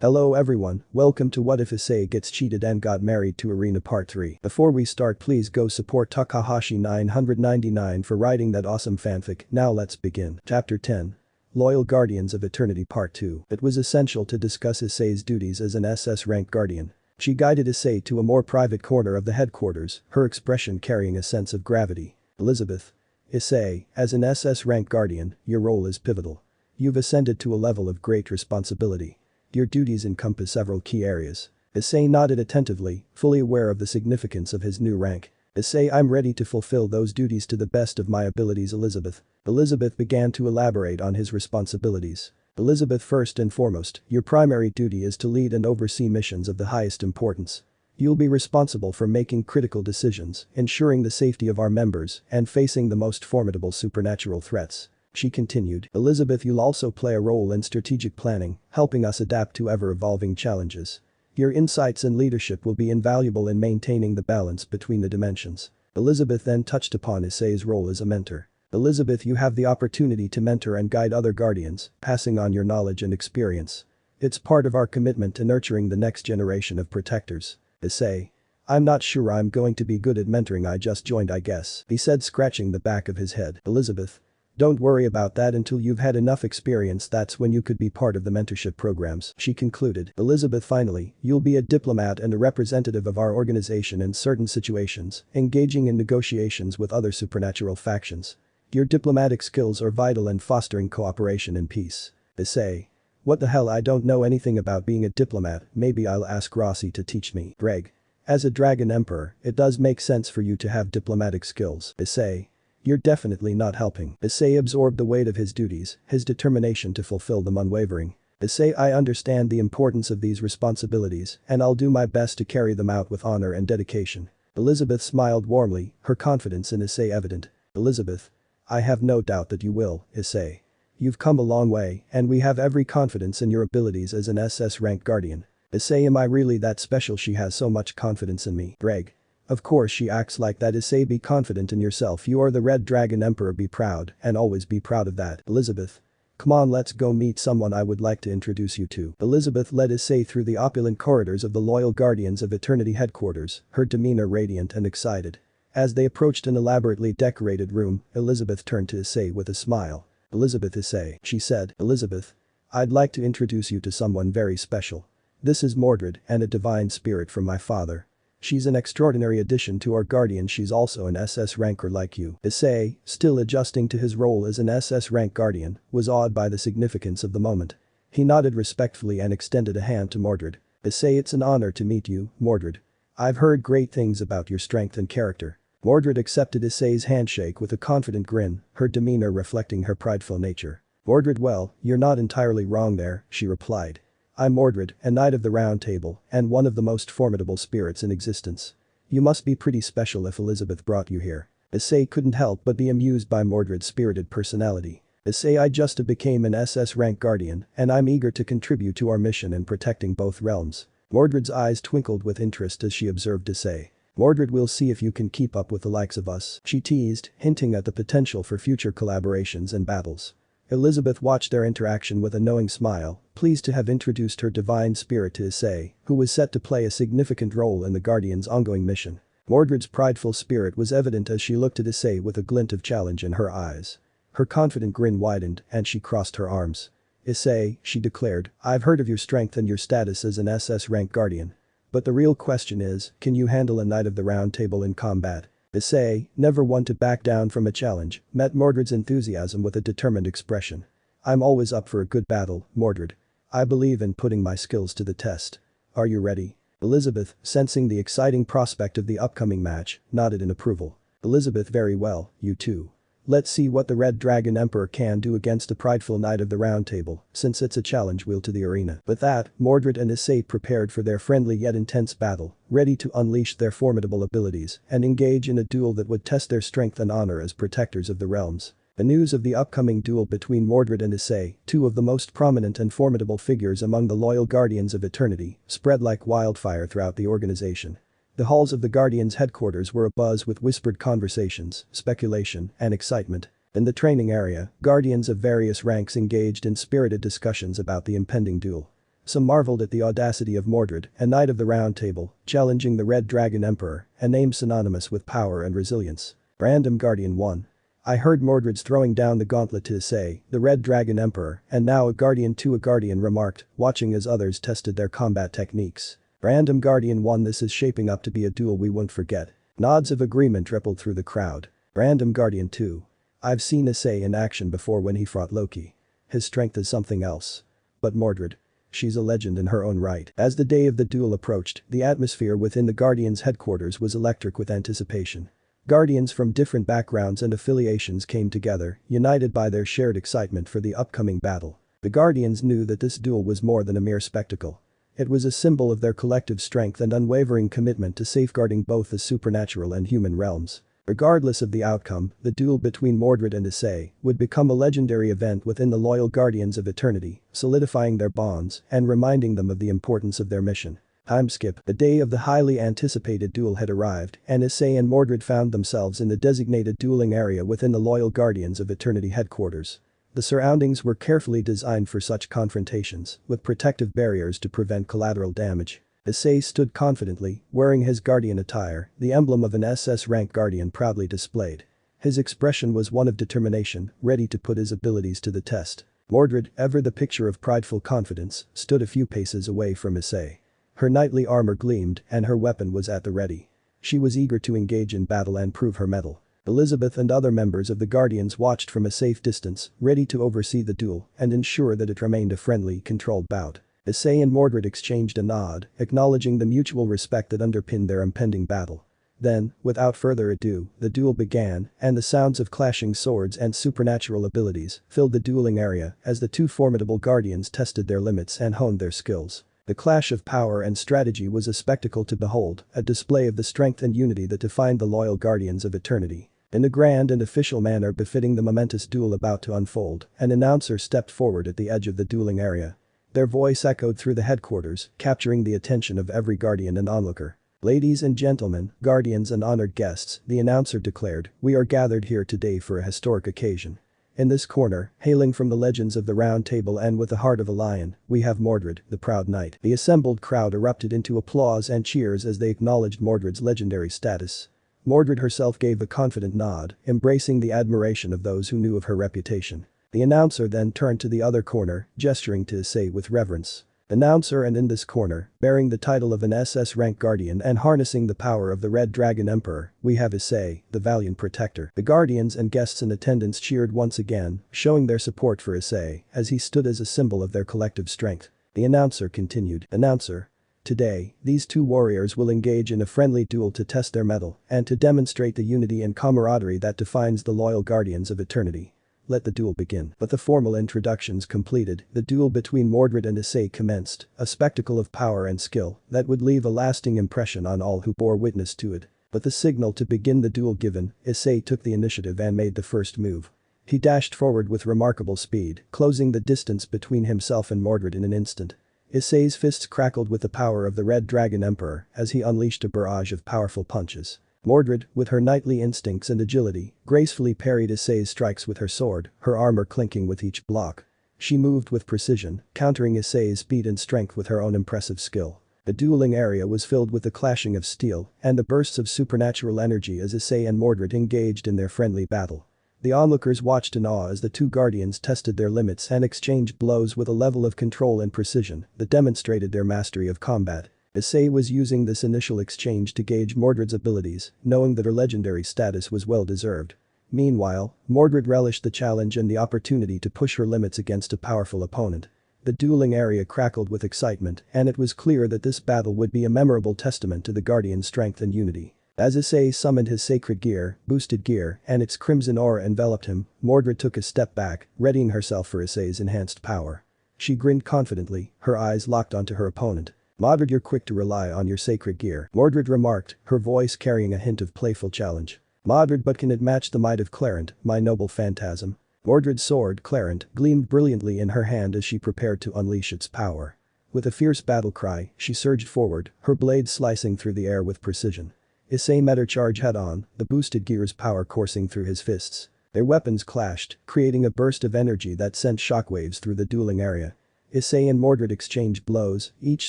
Hello everyone, welcome to What If Issei Gets Cheated and Got Married to Irina Part 3. Before we start, please go support Takahashi 999 for writing that awesome fanfic. Now let's begin. Chapter 10. Loyal Guardians of Eternity Part 2. It was essential to discuss Issei's duties as an SS rank guardian. She guided Issei to a more private corner of the headquarters, her expression carrying a sense of gravity. Elizabeth. Issei, as an SS rank guardian, your role is pivotal. You've ascended to a level of great responsibility. Your duties encompass several key areas. Issei nodded attentively, fully aware of the significance of his new rank. Issei, I'm ready to fulfill those duties to the best of my abilities. Elizabeth began to elaborate on his responsibilities. Elizabeth, first and foremost, your primary duty is to lead and oversee missions of the highest importance. You'll be responsible for making critical decisions, ensuring the safety of our members, and facing the most formidable supernatural threats. She continued. Elizabeth, you'll also play a role in strategic planning, helping us adapt to ever-evolving challenges. Your insights and leadership will be invaluable in maintaining the balance between the dimensions. Elizabeth then touched upon Issei's role as a mentor. Elizabeth, you have the opportunity to mentor and guide other guardians, passing on your knowledge and experience. It's part of our commitment to nurturing the next generation of protectors. Issei. I'm not sure I'm going to be good at mentoring. I just joined, I guess, he said, scratching the back of his head. Elizabeth. Don't worry about that until you've had enough experience. That's when you could be part of the mentorship programs, she concluded. Elizabeth, finally, you'll be a diplomat and a representative of our organization in certain situations, engaging in negotiations with other supernatural factions. Your diplomatic skills are vital in fostering cooperation and peace. Issei. What the hell, I don't know anything about being a diplomat. Maybe I'll ask Rossi to teach me. Greg. As a dragon emperor, it does make sense for you to have diplomatic skills. Issei. You're definitely not helping. Issei absorbed the weight of his duties, his determination to fulfill them unwavering. Issei, I understand the importance of these responsibilities, and I'll do my best to carry them out with honor and dedication. Elizabeth smiled warmly, her confidence in Issei evident. Elizabeth. I have no doubt that you will, Issei. You've come a long way, and we have every confidence in your abilities as an SS rank guardian. Issei, am I really that special? She has so much confidence in me. Greg. Of course she acts like that. Issei, be confident in yourself. You are the Red Dragon Emperor. Be proud, and always be proud of that. Elizabeth. Come on, let's go meet someone I would like to introduce you to. Elizabeth led Issei through the opulent corridors of the Loyal Guardians of Eternity headquarters, her demeanor radiant and excited. As they approached an elaborately decorated room, Elizabeth turned to Issei with a smile. Elizabeth. Issei, she said. Elizabeth. I'd like to introduce you to someone very special. This is Mordred, and a divine spirit from my father. She's an extraordinary addition to our guardian. She's also an SS ranker like you. Issei, still adjusting to his role as an SS rank guardian, was awed by the significance of the moment. He nodded respectfully and extended a hand to Mordred. Issei, it's an honor to meet you, Mordred. I've heard great things about your strength and character. Mordred accepted Issei's handshake with a confident grin, her demeanor reflecting her prideful nature. Mordred, well, you're not entirely wrong there, she replied. I'm Mordred, a knight of the Round Table, and one of the most formidable spirits in existence. You must be pretty special if Elizabeth brought you here. Issei couldn't help but be amused by Mordred's spirited personality. Issei, I just became an SS rank guardian, and I'm eager to contribute to our mission in protecting both realms. Mordred's eyes twinkled with interest as she observed Issei. Mordred, we'll see if you can keep up with the likes of us, she teased, hinting at the potential for future collaborations and battles. Elizabeth watched their interaction with a knowing smile, pleased to have introduced her divine spirit to Issei, who was set to play a significant role in the Guardian's ongoing mission. Mordred's prideful spirit was evident as she looked at Issei with a glint of challenge in her eyes. Her confident grin widened and she crossed her arms. Issei, she declared, I've heard of your strength and your status as an SS rank guardian. But the real question is, can you handle a Knight of the Round Table in combat? Issei, never one to back down from a challenge, met Mordred's enthusiasm with a determined expression. I'm always up for a good battle, Mordred. I believe in putting my skills to the test. Are you ready? Elizabeth, sensing the exciting prospect of the upcoming match, nodded in approval. Elizabeth, very well, you too. Let's see what the Red Dragon Emperor can do against a prideful Knight of the Round Table, since it's a challenge wheel to the arena. With that, Mordred and Issei prepared for their friendly yet intense battle, ready to unleash their formidable abilities and engage in a duel that would test their strength and honor as protectors of the realms. The news of the upcoming duel between Mordred and Issei, two of the most prominent and formidable figures among the Loyal Guardians of Eternity, spread like wildfire throughout the organization. The halls of the Guardians' headquarters were abuzz with whispered conversations, speculation, and excitement. In the training area, Guardians of various ranks engaged in spirited discussions about the impending duel. Some marveled at the audacity of Mordred, a knight of the Round Table, challenging the Red Dragon Emperor, a name synonymous with power and resilience. Random Guardian 1. I heard Mordred's throwing down the gauntlet to Issei, the Red Dragon Emperor, and now a Guardian 2. A Guardian remarked, watching as others tested their combat techniques. Random Guardian 1. This is shaping up to be a duel we won't forget. Nods of agreement rippled through the crowd. Random Guardian 2. I've seen Issei in action before when he fought Loki. His strength is something else. But Mordred. She's a legend in her own right. As the day of the duel approached, the atmosphere within the Guardians' headquarters was electric with anticipation. Guardians from different backgrounds and affiliations came together, united by their shared excitement for the upcoming battle. The Guardians knew that this duel was more than a mere spectacle. It was a symbol of their collective strength and unwavering commitment to safeguarding both the supernatural and human realms. Regardless of the outcome, the duel between Mordred and Issei would become a legendary event within the loyal Guardians of Eternity, solidifying their bonds and reminding them of the importance of their mission. Time skip. The day of the highly anticipated duel had arrived, and Issei and Mordred found themselves in the designated dueling area within the loyal Guardians of Eternity headquarters. The surroundings were carefully designed for such confrontations, with protective barriers to prevent collateral damage. Issei stood confidently, wearing his Guardian attire, the emblem of an SS-rank Guardian proudly displayed. His expression was one of determination, ready to put his abilities to the test. Mordred, ever the picture of prideful confidence, stood a few paces away from Issei. Her knightly armor gleamed, and her weapon was at the ready. She was eager to engage in battle and prove her mettle. Elizabeth and other members of the Guardians watched from a safe distance, ready to oversee the duel and ensure that it remained a friendly, controlled bout. Issei and Mordred exchanged a nod, acknowledging the mutual respect that underpinned their impending battle. Then, without further ado, the duel began, and the sounds of clashing swords and supernatural abilities filled the dueling area as the two formidable Guardians tested their limits and honed their skills. The clash of power and strategy was a spectacle to behold, a display of the strength and unity that defined the loyal Guardians of Eternity. In a grand and official manner befitting the momentous duel about to unfold, an announcer stepped forward at the edge of the dueling area. Their voice echoed through the headquarters, capturing the attention of every Guardian and onlooker. Ladies and gentlemen, Guardians and honored guests, the announcer declared, we are gathered here today for a historic occasion. In this corner, hailing from the legends of the Round Table and with the heart of a lion, we have Mordred, the proud knight. The assembled crowd erupted into applause and cheers as they acknowledged Mordred's legendary status. Mordred herself gave a confident nod, embracing the admiration of those who knew of her reputation. The announcer then turned to the other corner, gesturing to Issei with reverence. Announcer, and in this corner, bearing the title of an SS-rank Guardian and harnessing the power of the Red Dragon Emperor, we have Issei, the valiant protector. The Guardians and guests in attendance cheered once again, showing their support for Issei as he stood as a symbol of their collective strength. The announcer continued, Announcer. Today, these two warriors will engage in a friendly duel to test their mettle and to demonstrate the unity and camaraderie that defines the loyal Guardians of Eternity. Let the duel begin. But the formal introductions completed, the duel between Mordred and Issei commenced, a spectacle of power and skill that would leave a lasting impression on all who bore witness to it. But the signal to begin the duel given, Issei took the initiative and made the first move. He dashed forward with remarkable speed, closing the distance between himself and Mordred in an instant. Issei's fists crackled with the power of the Red Dragon Emperor as he unleashed a barrage of powerful punches. Mordred, with her knightly instincts and agility, gracefully parried Issei's strikes with her sword, her armor clinking with each block. She moved with precision, countering Issei's speed and strength with her own impressive skill. The dueling area was filled with the clashing of steel and the bursts of supernatural energy as Issei and Mordred engaged in their friendly battle. The onlookers watched in awe as the two Guardians tested their limits and exchanged blows with a level of control and precision that demonstrated their mastery of combat. Issei was using this initial exchange to gauge Mordred's abilities, knowing that her legendary status was well deserved. Meanwhile, Mordred relished the challenge and the opportunity to push her limits against a powerful opponent. The dueling area crackled with excitement, and it was clear that this battle would be a memorable testament to the Guardian's strength and unity. As Issei summoned his sacred gear, boosted gear, and its crimson aura enveloped him, Mordred took a step back, readying herself for Issei's enhanced power. She grinned confidently, her eyes locked onto her opponent. Mordred, you're quick to rely on your sacred gear, Mordred remarked, her voice carrying a hint of playful challenge. Mordred, but can it match the might of Clarent, my noble phantasm? Mordred's sword, Clarent, gleamed brilliantly in her hand as she prepared to unleash its power. With a fierce battle cry, she surged forward, her blade slicing through the air with precision. Issei met her charge head-on, the boosted gear's power coursing through his fists. Their weapons clashed, creating a burst of energy that sent shockwaves through the dueling area. Issei and Mordred exchanged blows, each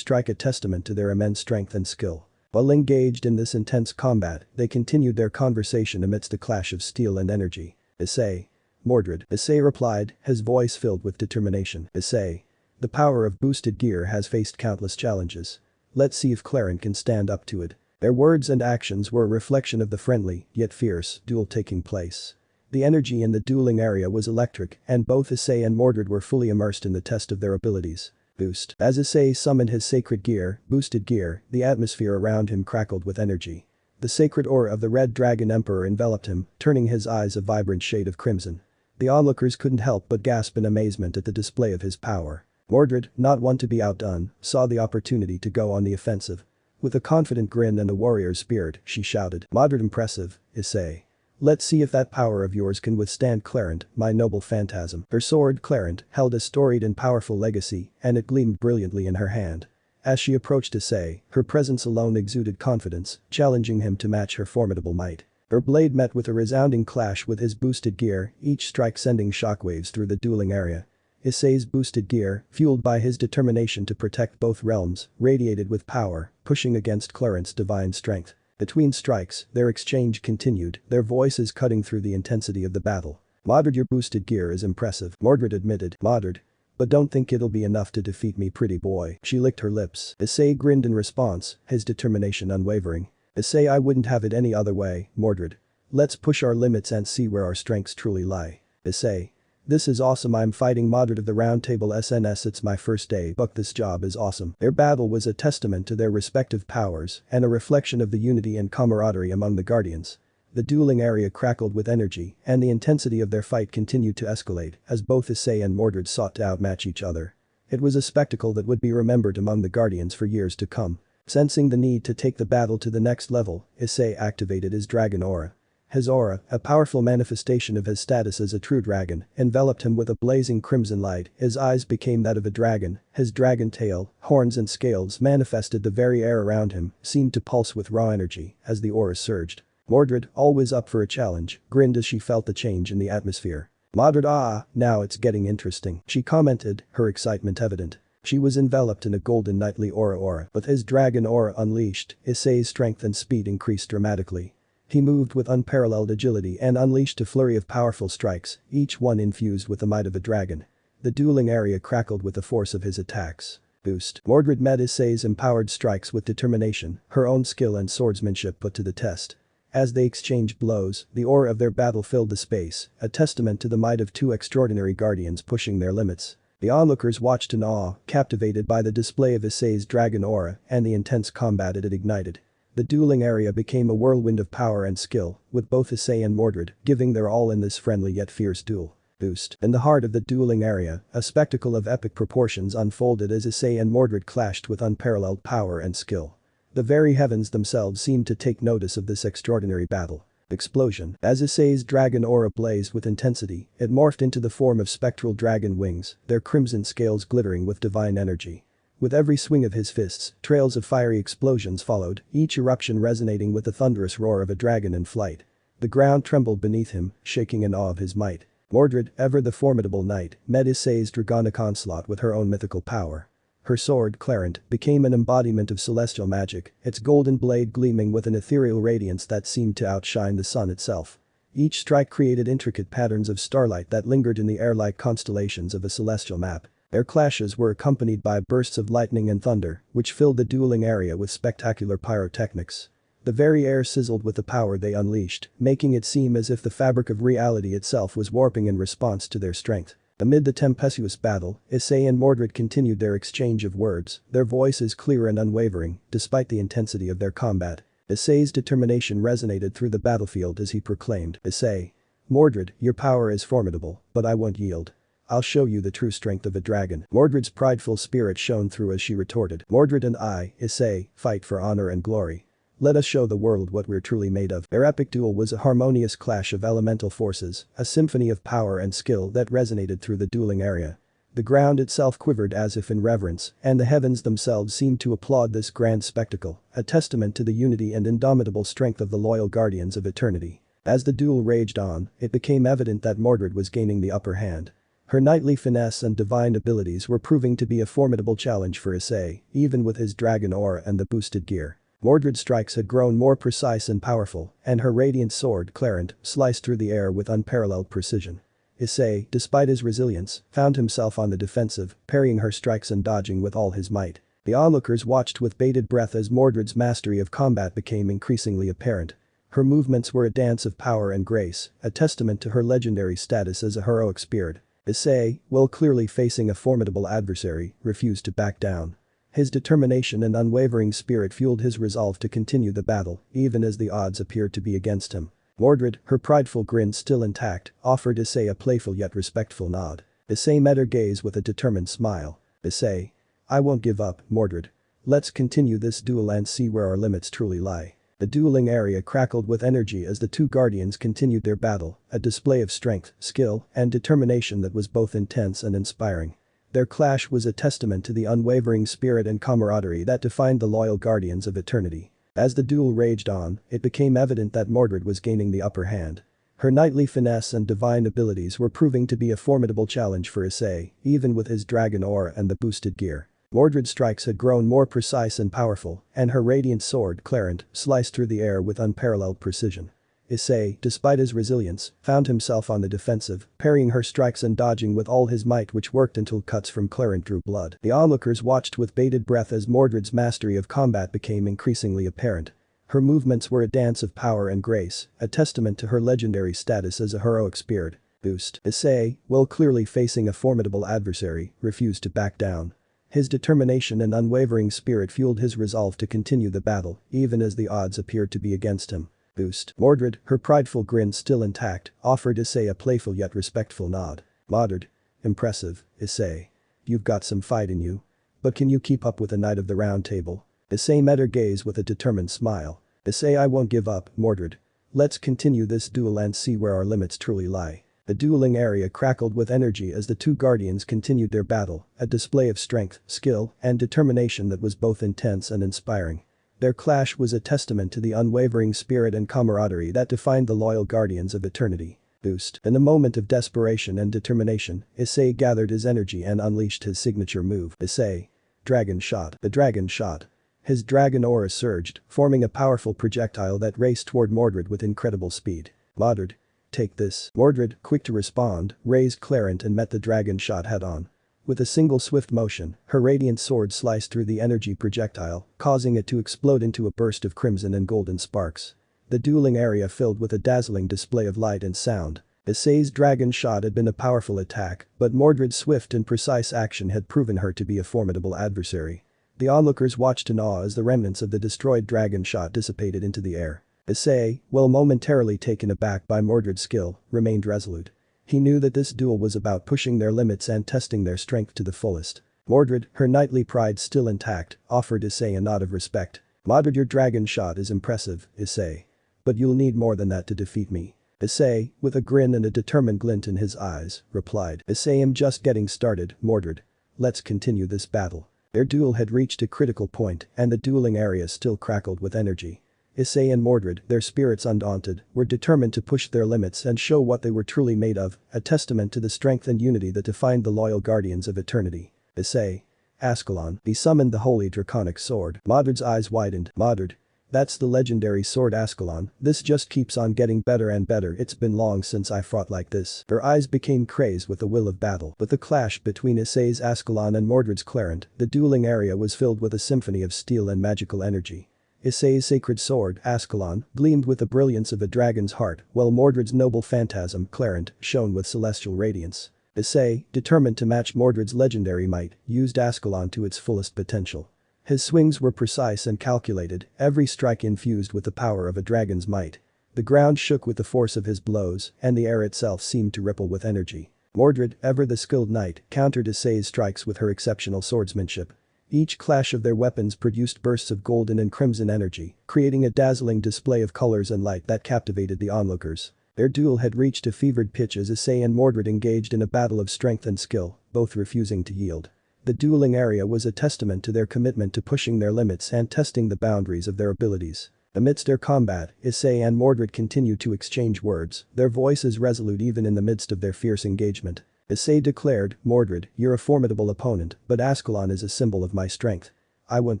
strike a testament to their immense strength and skill. While engaged in this intense combat, they continued their conversation amidst a clash of steel and energy. Issei. Mordred. Issei replied, his voice filled with determination. Issei. The power of boosted gear has faced countless challenges. Let's see if Clarent can stand up to it. Their words and actions were a reflection of the friendly, yet fierce, duel taking place. The energy in the dueling area was electric, and both Issei and Mordred were fully immersed in the test of their abilities. Boost. As Issei summoned his sacred gear, boosted gear, the atmosphere around him crackled with energy. The sacred aura of the Red Dragon Emperor enveloped him, turning his eyes a vibrant shade of crimson. The onlookers couldn't help but gasp in amazement at the display of his power. Mordred, not one to be outdone, saw the opportunity to go on the offensive. With a confident grin and a warrior's spirit, she shouted, "Mordred, impressive, Issei. Let's see if that power of yours can withstand Clarent, my noble phantasm." Her sword, Clarent, held a storied and powerful legacy, and it gleamed brilliantly in her hand. As she approached Issei, her presence alone exuded confidence, challenging him to match her formidable might. Her blade met with a resounding clash with his boosted gear, each strike sending shockwaves through the dueling area. Issei's boosted gear, fueled by his determination to protect both realms, radiated with power, pushing against Clarent's divine strength. Between strikes, their exchange continued, their voices cutting through the intensity of the battle. "Mordred, your boosted gear is impressive," Mordred admitted. "Mordred. But don't think it'll be enough to defeat me, pretty boy." She licked her lips. Issei grinned in response, his determination unwavering. "Issei, I wouldn't have it any other way, Mordred. Let's push our limits and see where our strengths truly lie." Issei. "This is awesome, I'm fighting Mordred of the Round Table SNS, it's my first day, but this job is awesome." Their battle was a testament to their respective powers and a reflection of the unity and camaraderie among the Guardians. The dueling area crackled with energy, and the intensity of their fight continued to escalate as both Issei and Mordred sought to outmatch each other. It was a spectacle that would be remembered among the Guardians for years to come. Sensing the need to take the battle to the next level, Issei activated his dragon aura. His aura, a powerful manifestation of his status as a true dragon, enveloped him with a blazing crimson light. His eyes became that of a dragon, his dragon tail, horns and scales manifested the very air around him, seemed to pulse with raw energy as the aura surged. Mordred, always up for a challenge, grinned as she felt the change in the atmosphere. "Mordred, now it's getting interesting," she commented, her excitement evident. She was enveloped in a golden knightly aura. With his dragon aura unleashed, Issei's strength and speed increased dramatically. He moved with unparalleled agility and unleashed a flurry of powerful strikes, each one infused with the might of a dragon. The dueling area crackled with the force of his attacks. Boost. Mordred met Issei's empowered strikes with determination, her own skill and swordsmanship put to the test. As they exchanged blows, the aura of their battle filled the space, a testament to the might of two extraordinary guardians pushing their limits. The onlookers watched in awe, captivated by the display of Issei's dragon aura and the intense combat it had ignited. The dueling area became a whirlwind of power and skill, with both Issei and Mordred giving their all in this friendly yet fierce duel. Boost. In the heart of the dueling area, a spectacle of epic proportions unfolded as Issei and Mordred clashed with unparalleled power and skill. The very heavens themselves seemed to take notice of this extraordinary battle. Explosion. As Issei's dragon aura blazed with intensity, it morphed into the form of spectral dragon wings, their crimson scales glittering with divine energy. With every swing of his fists, trails of fiery explosions followed, each eruption resonating with the thunderous roar of a dragon in flight. The ground trembled beneath him, shaking in awe of his might. Mordred, ever the formidable knight, met Issei's dragonic onslaught with her own mythical power. Her sword, Clarent, became an embodiment of celestial magic, its golden blade gleaming with an ethereal radiance that seemed to outshine the sun itself. Each strike created intricate patterns of starlight that lingered in the air like constellations of a celestial map. Their clashes were accompanied by bursts of lightning and thunder, which filled the dueling area with spectacular pyrotechnics. The very air sizzled with the power they unleashed, making it seem as if the fabric of reality itself was warping in response to their strength. Amid the tempestuous battle, Issei and Mordred continued their exchange of words, their voices clear and unwavering, despite the intensity of their combat. Issei's determination resonated through the battlefield as he proclaimed, "Issei. Mordred, your power is formidable, but I won't yield. I'll show you the true strength of a dragon." Mordred's prideful spirit shone through as she retorted, "Mordred and I, Issei, fight for honor and glory. Let us show the world what we're truly made of." Their epic duel was a harmonious clash of elemental forces, a symphony of power and skill that resonated through the dueling area. The ground itself quivered as if in reverence, and the heavens themselves seemed to applaud this grand spectacle, a testament to the unity and indomitable strength of the loyal guardians of eternity. As the duel raged on, it became evident that Mordred was gaining the upper hand. Her knightly finesse and divine abilities were proving to be a formidable challenge for Issei, even with his dragon aura and the boosted gear. Mordred's strikes had grown more precise and powerful, and her radiant sword, Clarent, sliced through the air with unparalleled precision. Issei, despite his resilience, found himself on the defensive, parrying her strikes and dodging with all his might. The onlookers watched with bated breath as Mordred's mastery of combat became increasingly apparent. Her movements were a dance of power and grace, a testament to her legendary status as a heroic spirit. Issei, while clearly facing a formidable adversary, refused to back down. His determination and unwavering spirit fueled his resolve to continue the battle, even as the odds appeared to be against him. Mordred, her prideful grin still intact, offered Issei a playful yet respectful nod. Issei met her gaze with a determined smile. Issei. I won't give up, Mordred. Let's continue this duel and see where our limits truly lie. The dueling area crackled with energy as the two guardians continued their battle, a display of strength, skill, and determination that was both intense and inspiring. Their clash was a testament to the unwavering spirit and camaraderie that defined the loyal guardians of eternity. As the duel raged on, it became evident that Mordred was gaining the upper hand. Her knightly finesse and divine abilities were proving to be a formidable challenge for Issei, even with his dragon aura and the boosted gear. Mordred's strikes had grown more precise and powerful, and her radiant sword, Clarent, sliced through the air with unparalleled precision. Issei, despite his resilience, found himself on the defensive, parrying her strikes and dodging with all his might, which worked until cuts from Clarent drew blood. The onlookers watched with bated breath as Mordred's mastery of combat became increasingly apparent. Her movements were a dance of power and grace, a testament to her legendary status as a heroic spirit. Boost. Issei, while clearly facing a formidable adversary, refused to back down. His determination and unwavering spirit fueled his resolve to continue the battle, even as the odds appeared to be against him. Boost. Mordred, her prideful grin still intact, offered Issei a playful yet respectful nod. Mordred. Impressive, Issei. You've got some fight in you. But can you keep up with a Knight of the Round Table? Issei met her gaze with a determined smile. Issei, I won't give up, Mordred. Let's continue this duel and see where our limits truly lie. The dueling area crackled with energy as the two guardians continued their battle, a display of strength, skill, and determination that was both intense and inspiring. Their clash was a testament to the unwavering spirit and camaraderie that defined the loyal guardians of eternity. Boost. In a moment of desperation and determination, Issei gathered his energy and unleashed his signature move. Issei. Dragon Shot. The Dragon Shot. His dragon aura surged, forming a powerful projectile that raced toward Mordred with incredible speed. Mordred. Take this. Mordred, quick to respond, raised Clarent and met the dragon shot head-on. With a single swift motion, her radiant sword sliced through the energy projectile, causing it to explode into a burst of crimson and golden sparks. The dueling area filled with a dazzling display of light and sound. Issei's dragon shot had been a powerful attack, but Mordred's swift and precise action had proven her to be a formidable adversary. The onlookers watched in awe as the remnants of the destroyed dragon shot dissipated into the air. Issei, while momentarily taken aback by Mordred's skill, remained resolute. He knew that this duel was about pushing their limits and testing their strength to the fullest. Mordred, her knightly pride still intact, offered Issei a nod of respect. Mordred, your dragon shot is impressive, Issei. But you'll need more than that to defeat me. Issei, with a grin and a determined glint in his eyes, replied. Issei, I'm just getting started, Mordred. Let's continue this battle. Their duel had reached a critical point, and the dueling area still crackled with energy. Issei and Mordred, their spirits undaunted, were determined to push their limits and show what they were truly made of, a testament to the strength and unity that defined the loyal guardians of eternity. Issei. Ascalon. He summoned the holy draconic sword. Mordred's eyes widened. Mordred. That's the legendary sword Ascalon. This just keeps on getting better and better. It's been long since I fought like this. Their eyes became crazed with the will of battle. With the clash between Issei's Ascalon and Mordred's Clarent, the dueling area was filled with a symphony of steel and magical energy. Issei's sacred sword, Ascalon, gleamed with the brilliance of a dragon's heart, while Mordred's noble phantasm, Clarent, shone with celestial radiance. Issei, determined to match Mordred's legendary might, used Ascalon to its fullest potential. His swings were precise and calculated, every strike infused with the power of a dragon's might. The ground shook with the force of his blows, and the air itself seemed to ripple with energy. Mordred, ever the skilled knight, countered Issei's strikes with her exceptional swordsmanship. Each clash of their weapons produced bursts of golden and crimson energy, creating a dazzling display of colors and light that captivated the onlookers. Their duel had reached a fevered pitch as Issei and Mordred engaged in a battle of strength and skill, both refusing to yield. The dueling area was a testament to their commitment to pushing their limits and testing the boundaries of their abilities. Amidst their combat, Issei and Mordred continued to exchange words, their voices resolute even in the midst of their fierce engagement. Issei declared, Mordred, you're a formidable opponent, but Ascalon is a symbol of my strength. I won't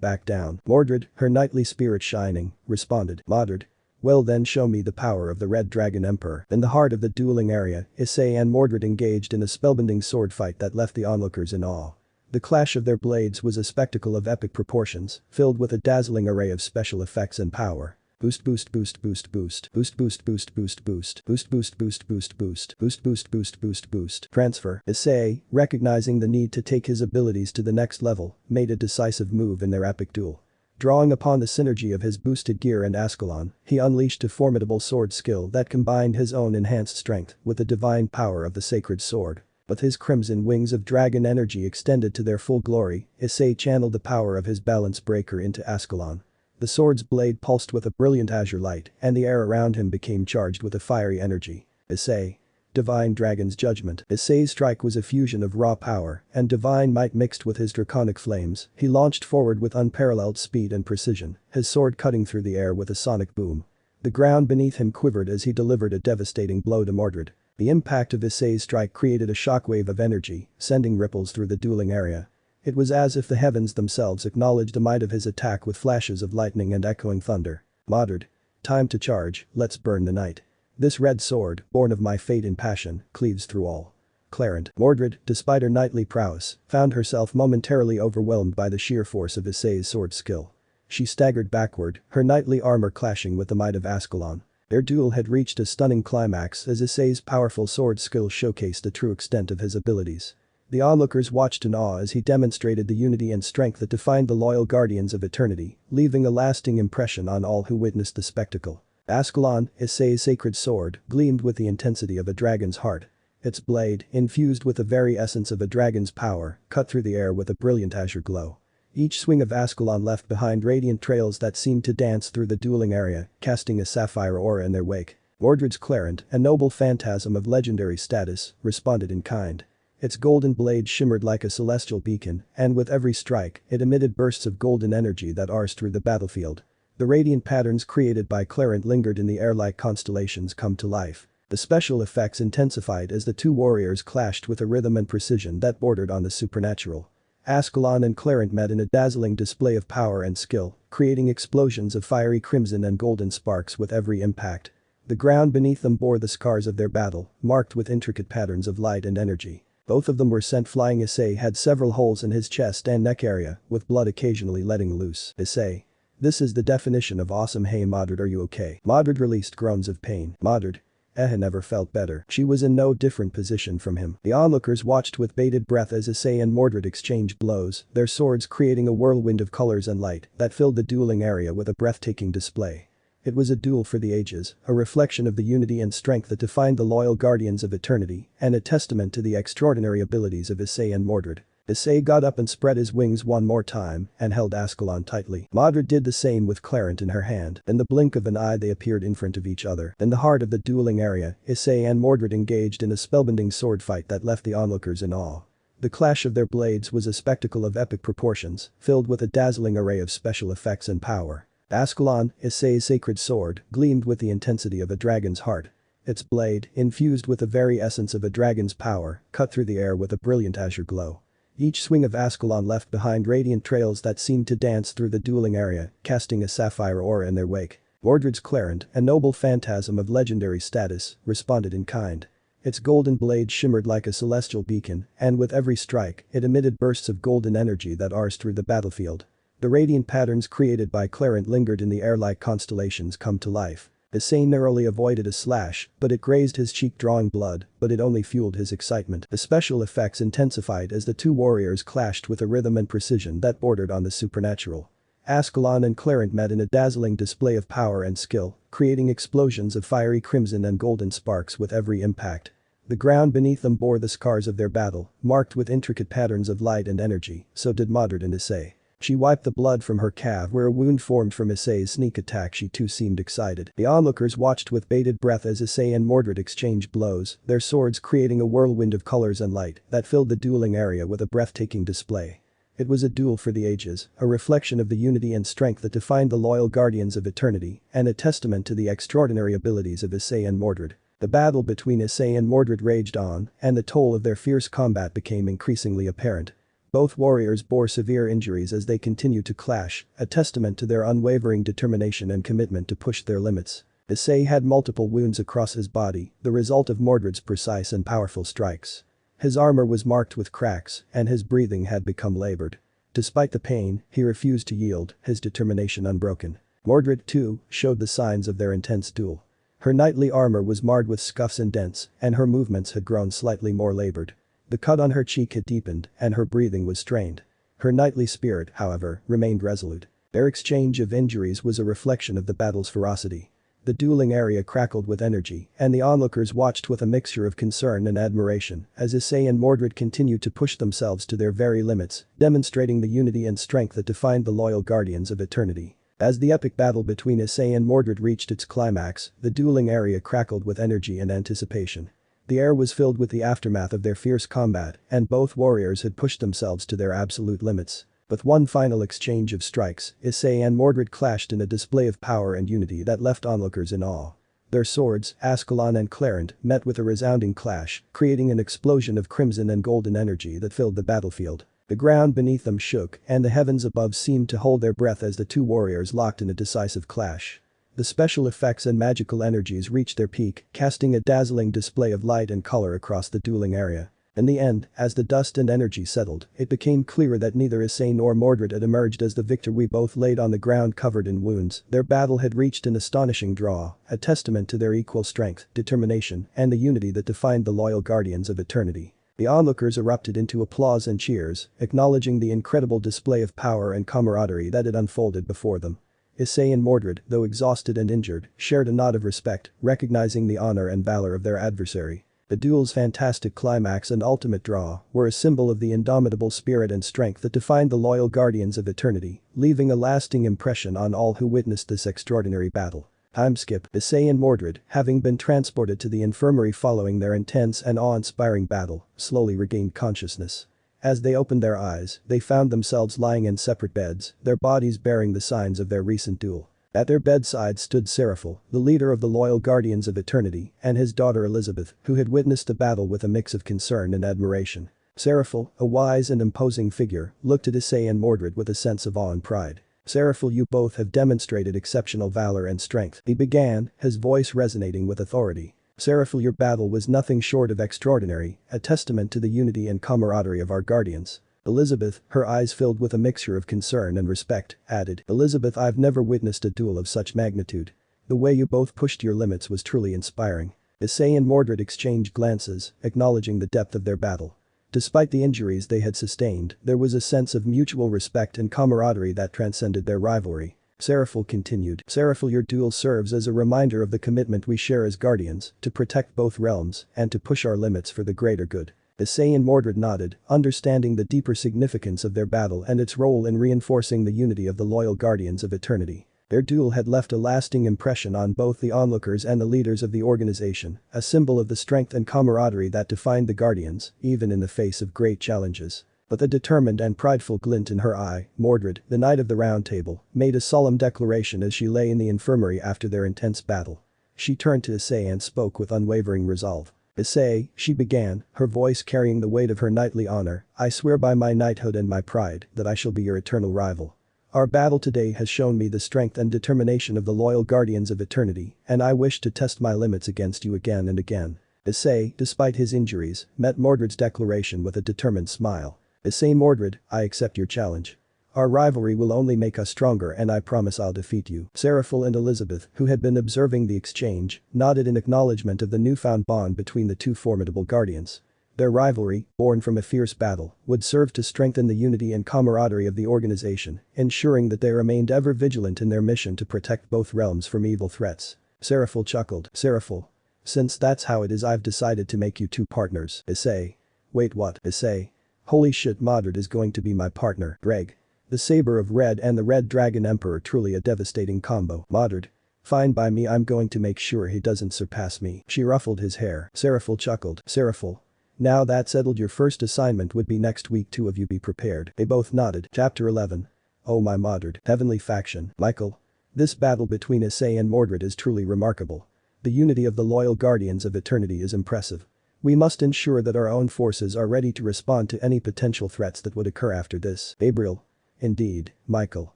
back down. Mordred, her knightly spirit shining, responded, Mordred. Well then show me the power of the Red Dragon Emperor. In the heart of the dueling area, Issei and Mordred engaged in a spellbinding sword fight that left the onlookers in awe. The clash of their blades was a spectacle of epic proportions, filled with a dazzling array of special effects and power. Boost boost boost boost boost boost boost boost boost boost boost boost boost boost boost boost boost boost boost boost transfer. Issei, recognizing the need to take his abilities to the next level, made a decisive move in their epic duel. Drawing upon the synergy of his boosted gear and Ascalon, he unleashed a formidable sword skill that combined his own enhanced strength with the divine power of the sacred sword. With his crimson wings of dragon energy extended to their full glory, Issei channeled the power of his balance breaker into Ascalon. The sword's blade pulsed with a brilliant azure light, and the air around him became charged with a fiery energy. Issei. Divine Dragon's Judgment. Issei's strike was a fusion of raw power and divine might mixed with his draconic flames. He launched forward with unparalleled speed and precision, his sword cutting through the air with a sonic boom. The ground beneath him quivered as he delivered a devastating blow to Mordred. The impact of Issei's strike created a shockwave of energy, sending ripples through the dueling area. It was as if the heavens themselves acknowledged the might of his attack with flashes of lightning and echoing thunder. Mordred. Time to charge, let's burn the night. This red sword, born of my fate and passion, cleaves through all. Clarent. Mordred, despite her knightly prowess, found herself momentarily overwhelmed by the sheer force of Issei's sword skill. She staggered backward, her knightly armor clashing with the might of Ascalon. Their duel had reached a stunning climax as Issei's powerful sword skill showcased the true extent of his abilities. The onlookers watched in awe as he demonstrated the unity and strength that defined the loyal guardians of eternity, leaving a lasting impression on all who witnessed the spectacle. Ascalon, Issei's sacred sword, gleamed with the intensity of a dragon's heart. Its blade, infused with the very essence of a dragon's power, cut through the air with a brilliant azure glow. Each swing of Ascalon left behind radiant trails that seemed to dance through the dueling area, casting a sapphire aura in their wake. Mordred's Clarent, a noble phantasm of legendary status, responded in kind. Its golden blade shimmered like a celestial beacon, and with every strike, it emitted bursts of golden energy that arced through the battlefield. The radiant patterns created by Clarent lingered in the air like constellations come to life. The special effects intensified as the two warriors clashed with a rhythm and precision that bordered on the supernatural. Ascalon and Clarent met in a dazzling display of power and skill, creating explosions of fiery crimson and golden sparks with every impact. The ground beneath them bore the scars of their battle, marked with intricate patterns of light and energy. Both of them were sent flying. Issei had several holes in his chest and neck area, with blood occasionally letting loose. Issei. This is the definition of awesome. Hey Mordred, are you okay? Mordred released groans of pain. Mordred. Never felt better. She was in no different position from him. The onlookers watched with bated breath as Issei and Mordred exchanged blows, their swords creating a whirlwind of colors and light that filled the dueling area with a breathtaking display. It was a duel for the ages, a reflection of the unity and strength that defined the loyal guardians of eternity, and a testament to the extraordinary abilities of Issei and Mordred. Issei got up and spread his wings one more time and held Ascalon tightly. Mordred did the same with Clarent in her hand. In the blink of an eye they appeared in front of each other. In the heart of the dueling area, Issei and Mordred engaged in a spellbinding sword fight that left the onlookers in awe. The clash of their blades was a spectacle of epic proportions, filled with a dazzling array of special effects and power. Ascalon, Issei's sacred sword, gleamed with the intensity of a dragon's heart. Its blade, infused with the very essence of a dragon's power, cut through the air with a brilliant azure glow. Each swing of Ascalon left behind radiant trails that seemed to dance through the dueling area, casting a sapphire aura in their wake. Mordred's Clarent, a noble phantasm of legendary status, responded in kind. Its golden blade shimmered like a celestial beacon, and with every strike, it emitted bursts of golden energy that arced through the battlefield. The radiant patterns created by Clarent lingered in the air like constellations come to life. Issei narrowly avoided a slash, but it grazed his cheek drawing blood, but it only fueled his excitement. The special effects intensified as the two warriors clashed with a rhythm and precision that bordered on the supernatural. Ascalon and Clarent met in a dazzling display of power and skill, creating explosions of fiery crimson and golden sparks with every impact. The ground beneath them bore the scars of their battle, marked with intricate patterns of light and energy, so did Mordred and Issei. She wiped the blood from her calf where a wound formed from Issei's sneak attack. She too seemed excited. The onlookers watched with bated breath as Issei and Mordred exchanged blows, their swords creating a whirlwind of colors and light that filled the dueling area with a breathtaking display. It was a duel for the ages, a reflection of the unity and strength that defined the loyal guardians of eternity, and a testament to the extraordinary abilities of Issei and Mordred. The battle between Issei and Mordred raged on, and the toll of their fierce combat became increasingly apparent. Both warriors bore severe injuries as they continued to clash, a testament to their unwavering determination and commitment to push their limits. Issei had multiple wounds across his body, the result of Mordred's precise and powerful strikes. His armor was marked with cracks, and his breathing had become labored. Despite the pain, he refused to yield, his determination unbroken. Mordred, too, showed the signs of their intense duel. Her knightly armor was marred with scuffs and dents, and her movements had grown slightly more labored. The cut on her cheek had deepened, and her breathing was strained. Her knightly spirit, however, remained resolute. Their exchange of injuries was a reflection of the battle's ferocity. The dueling area crackled with energy, and the onlookers watched with a mixture of concern and admiration as Issei and Mordred continued to push themselves to their very limits, demonstrating the unity and strength that defined the loyal guardians of eternity. As the epic battle between Issei and Mordred reached its climax, the dueling area crackled with energy and anticipation. The air was filled with the aftermath of their fierce combat, and both warriors had pushed themselves to their absolute limits. With one final exchange of strikes, Issei and Mordred clashed in a display of power and unity that left onlookers in awe. Their swords, Ascalon and Clarent, met with a resounding clash, creating an explosion of crimson and golden energy that filled the battlefield. The ground beneath them shook, and the heavens above seemed to hold their breath as the two warriors locked in a decisive clash. The special effects and magical energies reached their peak, casting a dazzling display of light and color across the dueling area. In the end, as the dust and energy settled, it became clear that neither Issei nor Mordred had emerged as the victor. We both laid on the ground covered in wounds. Their battle had reached an astonishing draw, a testament to their equal strength, determination, and the unity that defined the loyal guardians of eternity. The onlookers erupted into applause and cheers, acknowledging the incredible display of power and camaraderie that had unfolded before them. Issei and Mordred, though exhausted and injured, shared a nod of respect, recognizing the honor and valor of their adversary. The duel's fantastic climax and ultimate draw were a symbol of the indomitable spirit and strength that defined the loyal guardians of eternity, leaving a lasting impression on all who witnessed this extraordinary battle. Timeskip. Issei and Mordred, having been transported to the infirmary following their intense and awe-inspiring battle, slowly regained consciousness. As they opened their eyes, they found themselves lying in separate beds, their bodies bearing the signs of their recent duel. At their bedside stood Seraphil, the leader of the loyal guardians of eternity, and his daughter Elizabeth, who had witnessed the battle with a mix of concern and admiration. Seraphil, a wise and imposing figure, looked at Issei and Mordred with a sense of awe and pride. "Seraphil, you both have demonstrated exceptional valor and strength," he began, his voice resonating with authority. "Seraphil, your battle was nothing short of extraordinary, a testament to the unity and camaraderie of our guardians." Elizabeth, her eyes filled with a mixture of concern and respect, added, "Elizabeth, I've never witnessed a duel of such magnitude. The way you both pushed your limits was truly inspiring." Issei and Mordred exchanged glances, acknowledging the depth of their battle. Despite the injuries they had sustained, there was a sense of mutual respect and camaraderie that transcended their rivalry. Seraphil continued, "Seraphil, your duel serves as a reminder of the commitment we share as guardians, to protect both realms, and to push our limits for the greater good." Issei and Mordred nodded, understanding the deeper significance of their battle and its role in reinforcing the unity of the loyal guardians of eternity. Their duel had left a lasting impression on both the onlookers and the leaders of the organization, a symbol of the strength and camaraderie that defined the guardians, even in the face of great challenges. But the determined and prideful glint in her eye, Mordred, the Knight of the Round Table, made a solemn declaration as she lay in the infirmary after their intense battle. She turned to Issei and spoke with unwavering resolve. "Issei," she began, her voice carrying the weight of her knightly honor, "I swear by my knighthood and my pride that I shall be your eternal rival. Our battle today has shown me the strength and determination of the loyal guardians of eternity, and I wish to test my limits against you again and again." Issei, despite his injuries, met Mordred's declaration with a determined smile. "Issei, Mordred, I accept your challenge. Our rivalry will only make us stronger, and I promise I'll defeat you." Seraphil and Elizabeth, who had been observing the exchange, nodded in acknowledgement of the newfound bond between the two formidable guardians. Their rivalry, born from a fierce battle, would serve to strengthen the unity and camaraderie of the organization, ensuring that they remained ever vigilant in their mission to protect both realms from evil threats. Seraphil chuckled. "Seraphil. Since that's how it is, I've decided to make you two partners." Issei. "Wait, what?" Issei. "Holy shit, Mordred is going to be my partner." Greg. "The Saber of Red and the Red Dragon Emperor, truly a devastating combo." Mordred. "Fine by me, I'm going to make sure he doesn't surpass me." She ruffled his hair. Seraphil chuckled. "Seraphil. Now that's settled, your first assignment would be next week, two of you be prepared." They both nodded. Chapter 11. Oh my Mordred. Heavenly Faction. Michael. This battle between Issei and Mordred is truly remarkable. The unity of the loyal guardians of eternity is impressive. We must ensure that our own forces are ready to respond to any potential threats that would occur after this. Gabriel. Indeed, Michael.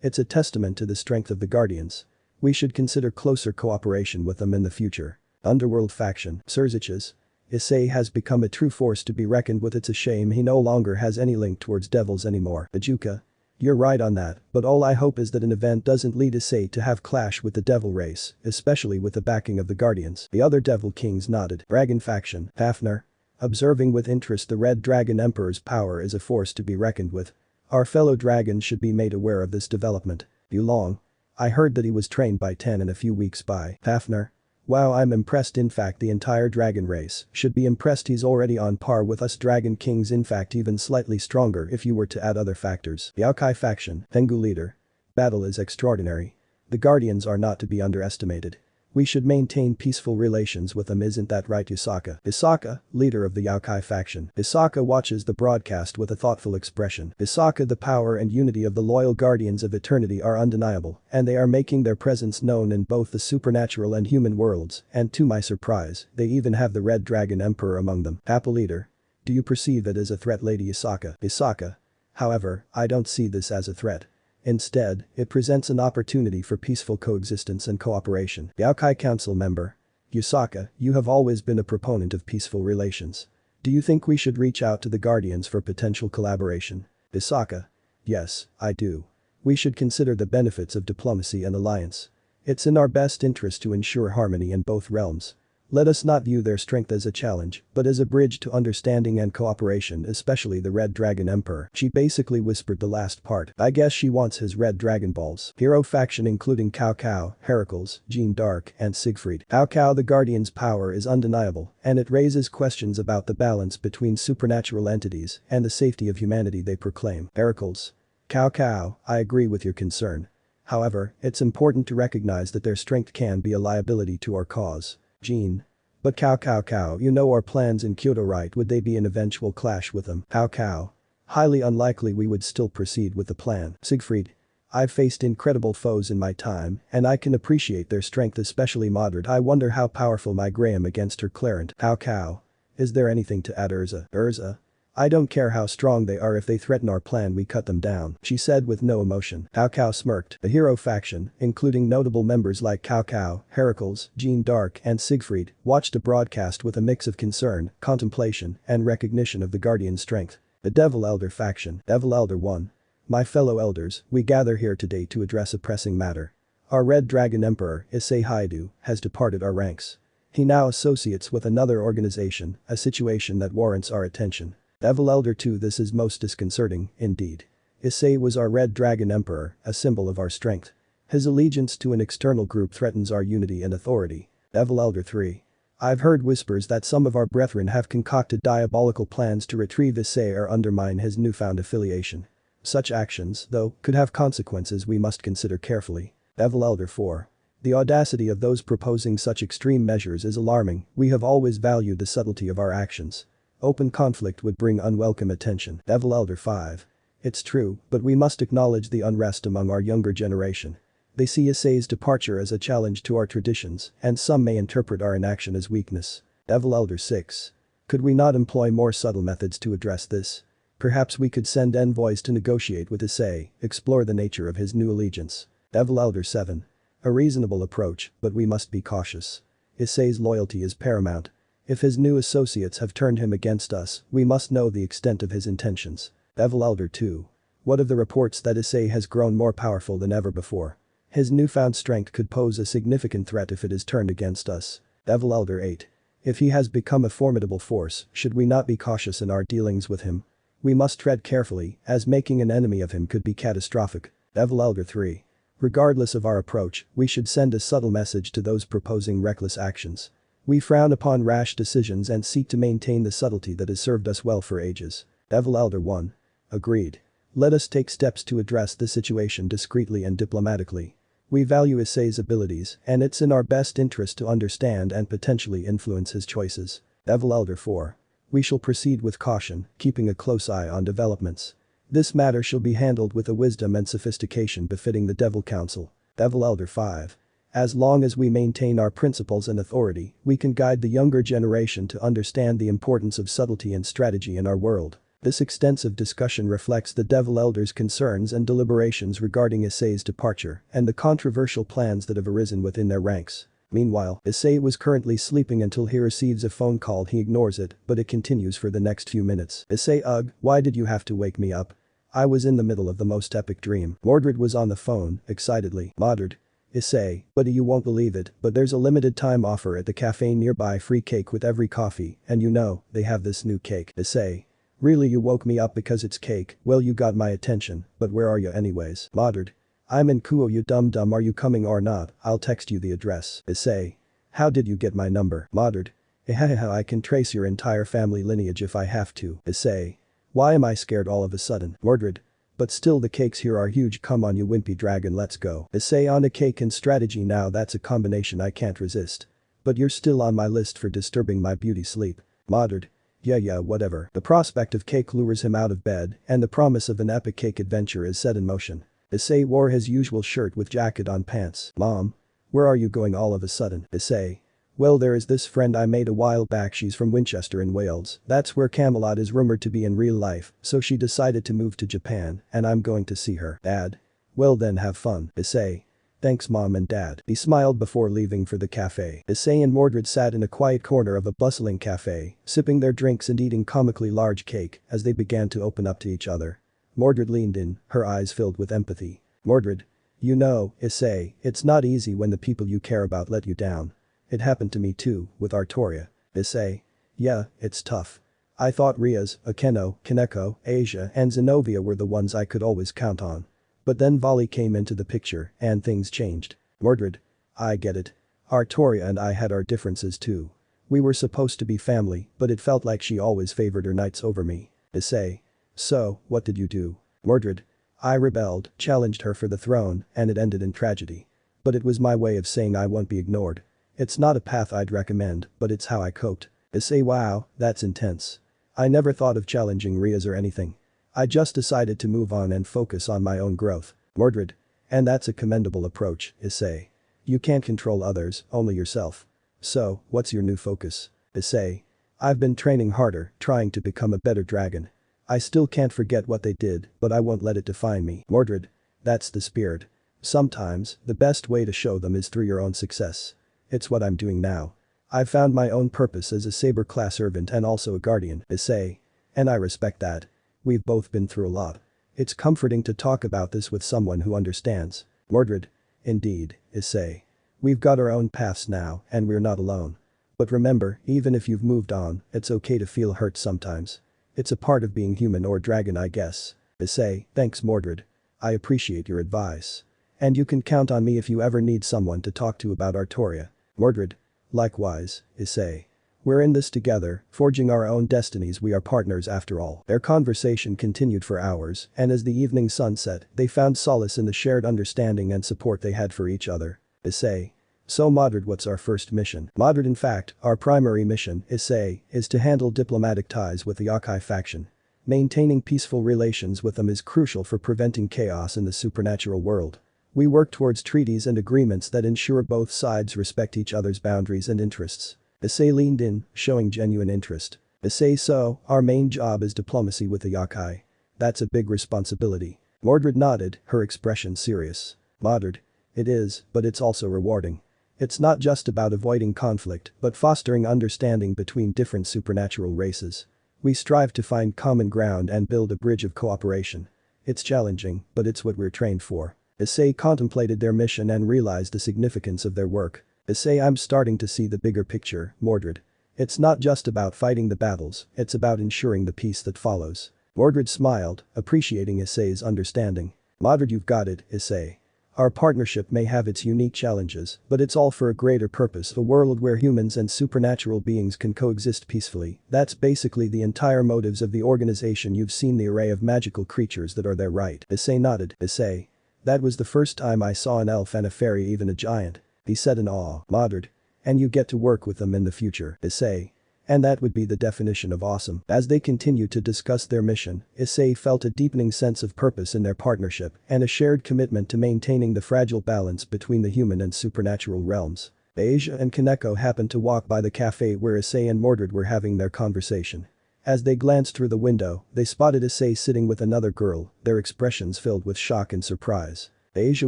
It's a testament to the strength of the guardians. We should consider closer cooperation with them in the future. Underworld faction. Surziches. Issei has become a true force to be reckoned with. It's a shame he no longer has any link towards devils anymore. Ajuka. You're right on that, but all I hope is that an event doesn't lead Issei to have clash with the devil race, especially with the backing of the guardians. The other devil kings nodded. Dragon faction. Fafnir. Observing with interest, the Red Dragon Emperor's power is a force to be reckoned with. Our fellow dragons should be made aware of this development. Yulong. I heard that he was trained by 10 in a few weeks by Fafnir. Wow, I'm impressed. In fact, the entire dragon race should be impressed. He's already on par with us dragon kings, in fact even slightly stronger if you were to add other factors. The Yaokai faction. Tengu leader. Battle is extraordinary. The guardians are not to be underestimated. We should maintain peaceful relations with them, isn't that right, Yusaka? Isaka, leader of the Yaokai faction. Isaka watches the broadcast with a thoughtful expression. Isaka, the power and unity of the loyal guardians of eternity are undeniable, and they are making their presence known in both the supernatural and human worlds, and to my surprise, they even have the Red Dragon Emperor among them. Apple leader. Do you perceive it as a threat, Lady Isaka? Isaka. However, I don't see this as a threat. Instead, it presents an opportunity for peaceful coexistence and cooperation. Yaokai Council member. Yusaka, you have always been a proponent of peaceful relations. Do you think we should reach out to the Guardians for potential collaboration? Isaka. Yes, I do. We should consider the benefits of diplomacy and alliance. It's in our best interest to ensure harmony in both realms. Let us not view their strength as a challenge, but as a bridge to understanding and cooperation, especially the Red Dragon Emperor. She basically whispered the last part. I guess she wants his red dragon balls. Hero faction including Cao Cao, Heracles, Jean d'Arc, and Siegfried. Cao Cao, the Guardian's power is undeniable, and it raises questions about the balance between supernatural entities and the safety of humanity they proclaim. Heracles. Cao Cao, I agree with your concern. However, it's important to recognize that their strength can be a liability to our cause. Jean. But Cao, you know our plans in Kyoto, right? Would they be an eventual clash with them? Cao. Highly unlikely. We would still proceed with the plan. Siegfried. I've faced incredible foes in my time, and I can appreciate their strength, especially moderate. I wonder how powerful my Graham against her Clarent. Cao. Is there anything to add, Urza? I don't care how strong they are, if they threaten our plan we cut them down, she said with no emotion. Cao smirked. The hero faction, including notable members like Cao, Heracles, Jean d'Arc, and Siegfried, watched a broadcast with a mix of concern, contemplation, and recognition of the Guardian's strength. The Devil Elder faction. Devil Elder 1. My fellow elders, we gather here today to address a pressing matter. Our Red Dragon Emperor, Issei Haidu, has departed our ranks. He now associates with another organization, a situation that warrants our attention. Devil Elder 2. This is most disconcerting, indeed. Issei was our Red Dragon Emperor, a symbol of our strength. His allegiance to an external group threatens our unity and authority. Devil Elder 3. I've heard whispers that some of our brethren have concocted diabolical plans to retrieve Issei or undermine his newfound affiliation. Such actions, though, could have consequences we must consider carefully. Devil Elder 4. The audacity of those proposing such extreme measures is alarming. We have always valued the subtlety of our actions. Open conflict would bring unwelcome attention. Devil Elder 5. It's true, but we must acknowledge the unrest among our younger generation. They see Issei's departure as a challenge to our traditions, and some may interpret our inaction as weakness. Devil Elder 6. Could we not employ more subtle methods to address this? Perhaps we could send envoys to negotiate with Issei, explore the nature of his new allegiance. Devil Elder 7. A reasonable approach, but we must be cautious. Issei's loyalty is paramount. If his new associates have turned him against us, we must know the extent of his intentions. Devil Elder 2. What of the reports that Issei has grown more powerful than ever before? His newfound strength could pose a significant threat if it is turned against us. Devil Elder 8. If he has become a formidable force, should we not be cautious in our dealings with him? We must tread carefully, as making an enemy of him could be catastrophic. Devil Elder 3. Regardless of our approach, we should send a subtle message to those proposing reckless actions. We frown upon rash decisions and seek to maintain the subtlety that has served us well for ages. Devil Elder 1. Agreed. Let us take steps to address the situation discreetly and diplomatically. We value Issei's abilities, and it's in our best interest to understand and potentially influence his choices. Devil Elder 4. We shall proceed with caution, keeping a close eye on developments. This matter shall be handled with a wisdom and sophistication befitting the Devil Council. Devil Elder 5. As long as we maintain our principles and authority, we can guide the younger generation to understand the importance of subtlety and strategy in our world. This extensive discussion reflects the Devil Elder's concerns and deliberations regarding Issei's departure and the controversial plans that have arisen within their ranks. Meanwhile, Issei was currently sleeping until he receives a phone call. He ignores it, but it continues for the next few minutes. Issei, ugh, why did you have to wake me up? I was in the middle of the most epic dream. Mordred was on the phone, excitedly. Mordred. Issei, buddy, you won't believe it, but there's a limited time offer at the cafe nearby, free cake with every coffee, and you know, they have this new cake. Issei. Really, you woke me up because it's cake? Well, you got my attention, but where are you anyways? Mordred. I'm in Kuo, you dumb, are you coming or not? I'll text you the address. Issei. How did you get my number? Mordred. I can trace your entire family lineage if I have to. Issei. Why am I scared all of a sudden? Mordred. But still, the cakes here are huge, come on you wimpy dragon, let's go. Issei, on a cake and strategy, now that's a combination I can't resist. But you're still on my list for disturbing my beauty sleep. Mordred. Yeah, whatever. The prospect of cake lures him out of bed, and the promise of an epic cake adventure is set in motion. Issei wore his usual shirt with jacket on pants. Mom? Where are you going all of a sudden? Issei. Well, there is this friend I made a while back, she's from Winchester in Wales, that's where Camelot is rumored to be in real life, so she decided to move to Japan, and I'm going to see her. Dad? Well then, have fun. Issei. Thanks mom and dad. He smiled before leaving for the cafe. Issei and Mordred sat in a quiet corner of a bustling cafe, sipping their drinks and eating comically large cake as they began to open up to each other. Mordred leaned in, her eyes filled with empathy. Mordred. You know, Issei, it's not easy when the people you care about let you down. It happened to me too, with Artoria. Issei. Yeah, it's tough. I thought Riaz, Akeno, Kaneko, Asia and Zenobia were the ones I could always count on. But then Vali came into the picture, and things changed. Mordred. I get it. Artoria and I had our differences too. We were supposed to be family, but it felt like she always favored her knights over me. Issei. So, what did you do? Mordred. I rebelled, challenged her for the throne, and it ended in tragedy. But it was my way of saying I won't be ignored. It's not a path I'd recommend, but it's how I coped. Issei, wow, that's intense. I never thought of challenging Riaz or anything. I just decided to move on and focus on my own growth. Mordred. And that's a commendable approach, Issei. You can't control others, only yourself. So, what's your new focus? Issei. I've been training harder, trying to become a better dragon. I still can't forget what they did, but I won't let it define me. Mordred. That's the spirit. Sometimes, the best way to show them is through your own success. It's what I'm doing now. I've found my own purpose as a saber class servant and also a guardian. Issei. And I respect that. We've both been through a lot. It's comforting to talk about this with someone who understands. Mordred. Indeed, Issei. We've got our own paths now, and we're not alone. But remember, even if you've moved on, it's okay to feel hurt sometimes. It's a part of being human or dragon, I guess. Issei. Thanks Mordred. I appreciate your advice. And you can count on me if you ever need someone to talk to about Artoria. Mordred. Likewise, Issei. We're in this together, forging our own destinies, we are partners after all. Their conversation continued for hours, and as the evening sun set, they found solace in the shared understanding and support they had for each other. Issei. So Mordred, what's our first mission? Mordred, in fact, our primary mission, Issei, is to handle diplomatic ties with the Yokai faction. Maintaining peaceful relations with them is crucial for preventing chaos in the supernatural world. We work towards treaties and agreements that ensure both sides respect each other's boundaries and interests. Issei leaned in, showing genuine interest. Issei, so, our main job is diplomacy with the Yokai. That's a big responsibility. Mordred nodded, her expression serious. Mordred. It is, but it's also rewarding. It's not just about avoiding conflict, but fostering understanding between different supernatural races. We strive to find common ground and build a bridge of cooperation. It's challenging, but it's what we're trained for. Issei contemplated their mission and realized the significance of their work. Issei, I'm starting to see the bigger picture, Mordred. It's not just about fighting the battles, it's about ensuring the peace that follows. Mordred smiled, appreciating Issei's understanding. Mordred, you've got it, Issei. Our partnership may have its unique challenges, but it's all for a greater purpose, a world where humans and supernatural beings can coexist peacefully. That's basically the entire motives of the organization. You've seen the array of magical creatures that are there, right? Issei nodded. Issei. That was the first time I saw an elf and a fairy, even a giant. He said in awe. Mordred. And you get to work with them in the future. Issei. And that would be the definition of awesome. As they continued to discuss their mission, Issei felt a deepening sense of purpose in their partnership and a shared commitment to maintaining the fragile balance between the human and supernatural realms. Asia and Kaneko happened to walk by the cafe where Issei and Mordred were having their conversation. As they glanced through the window, they spotted Issei sitting with another girl, their expressions filled with shock and surprise. Asia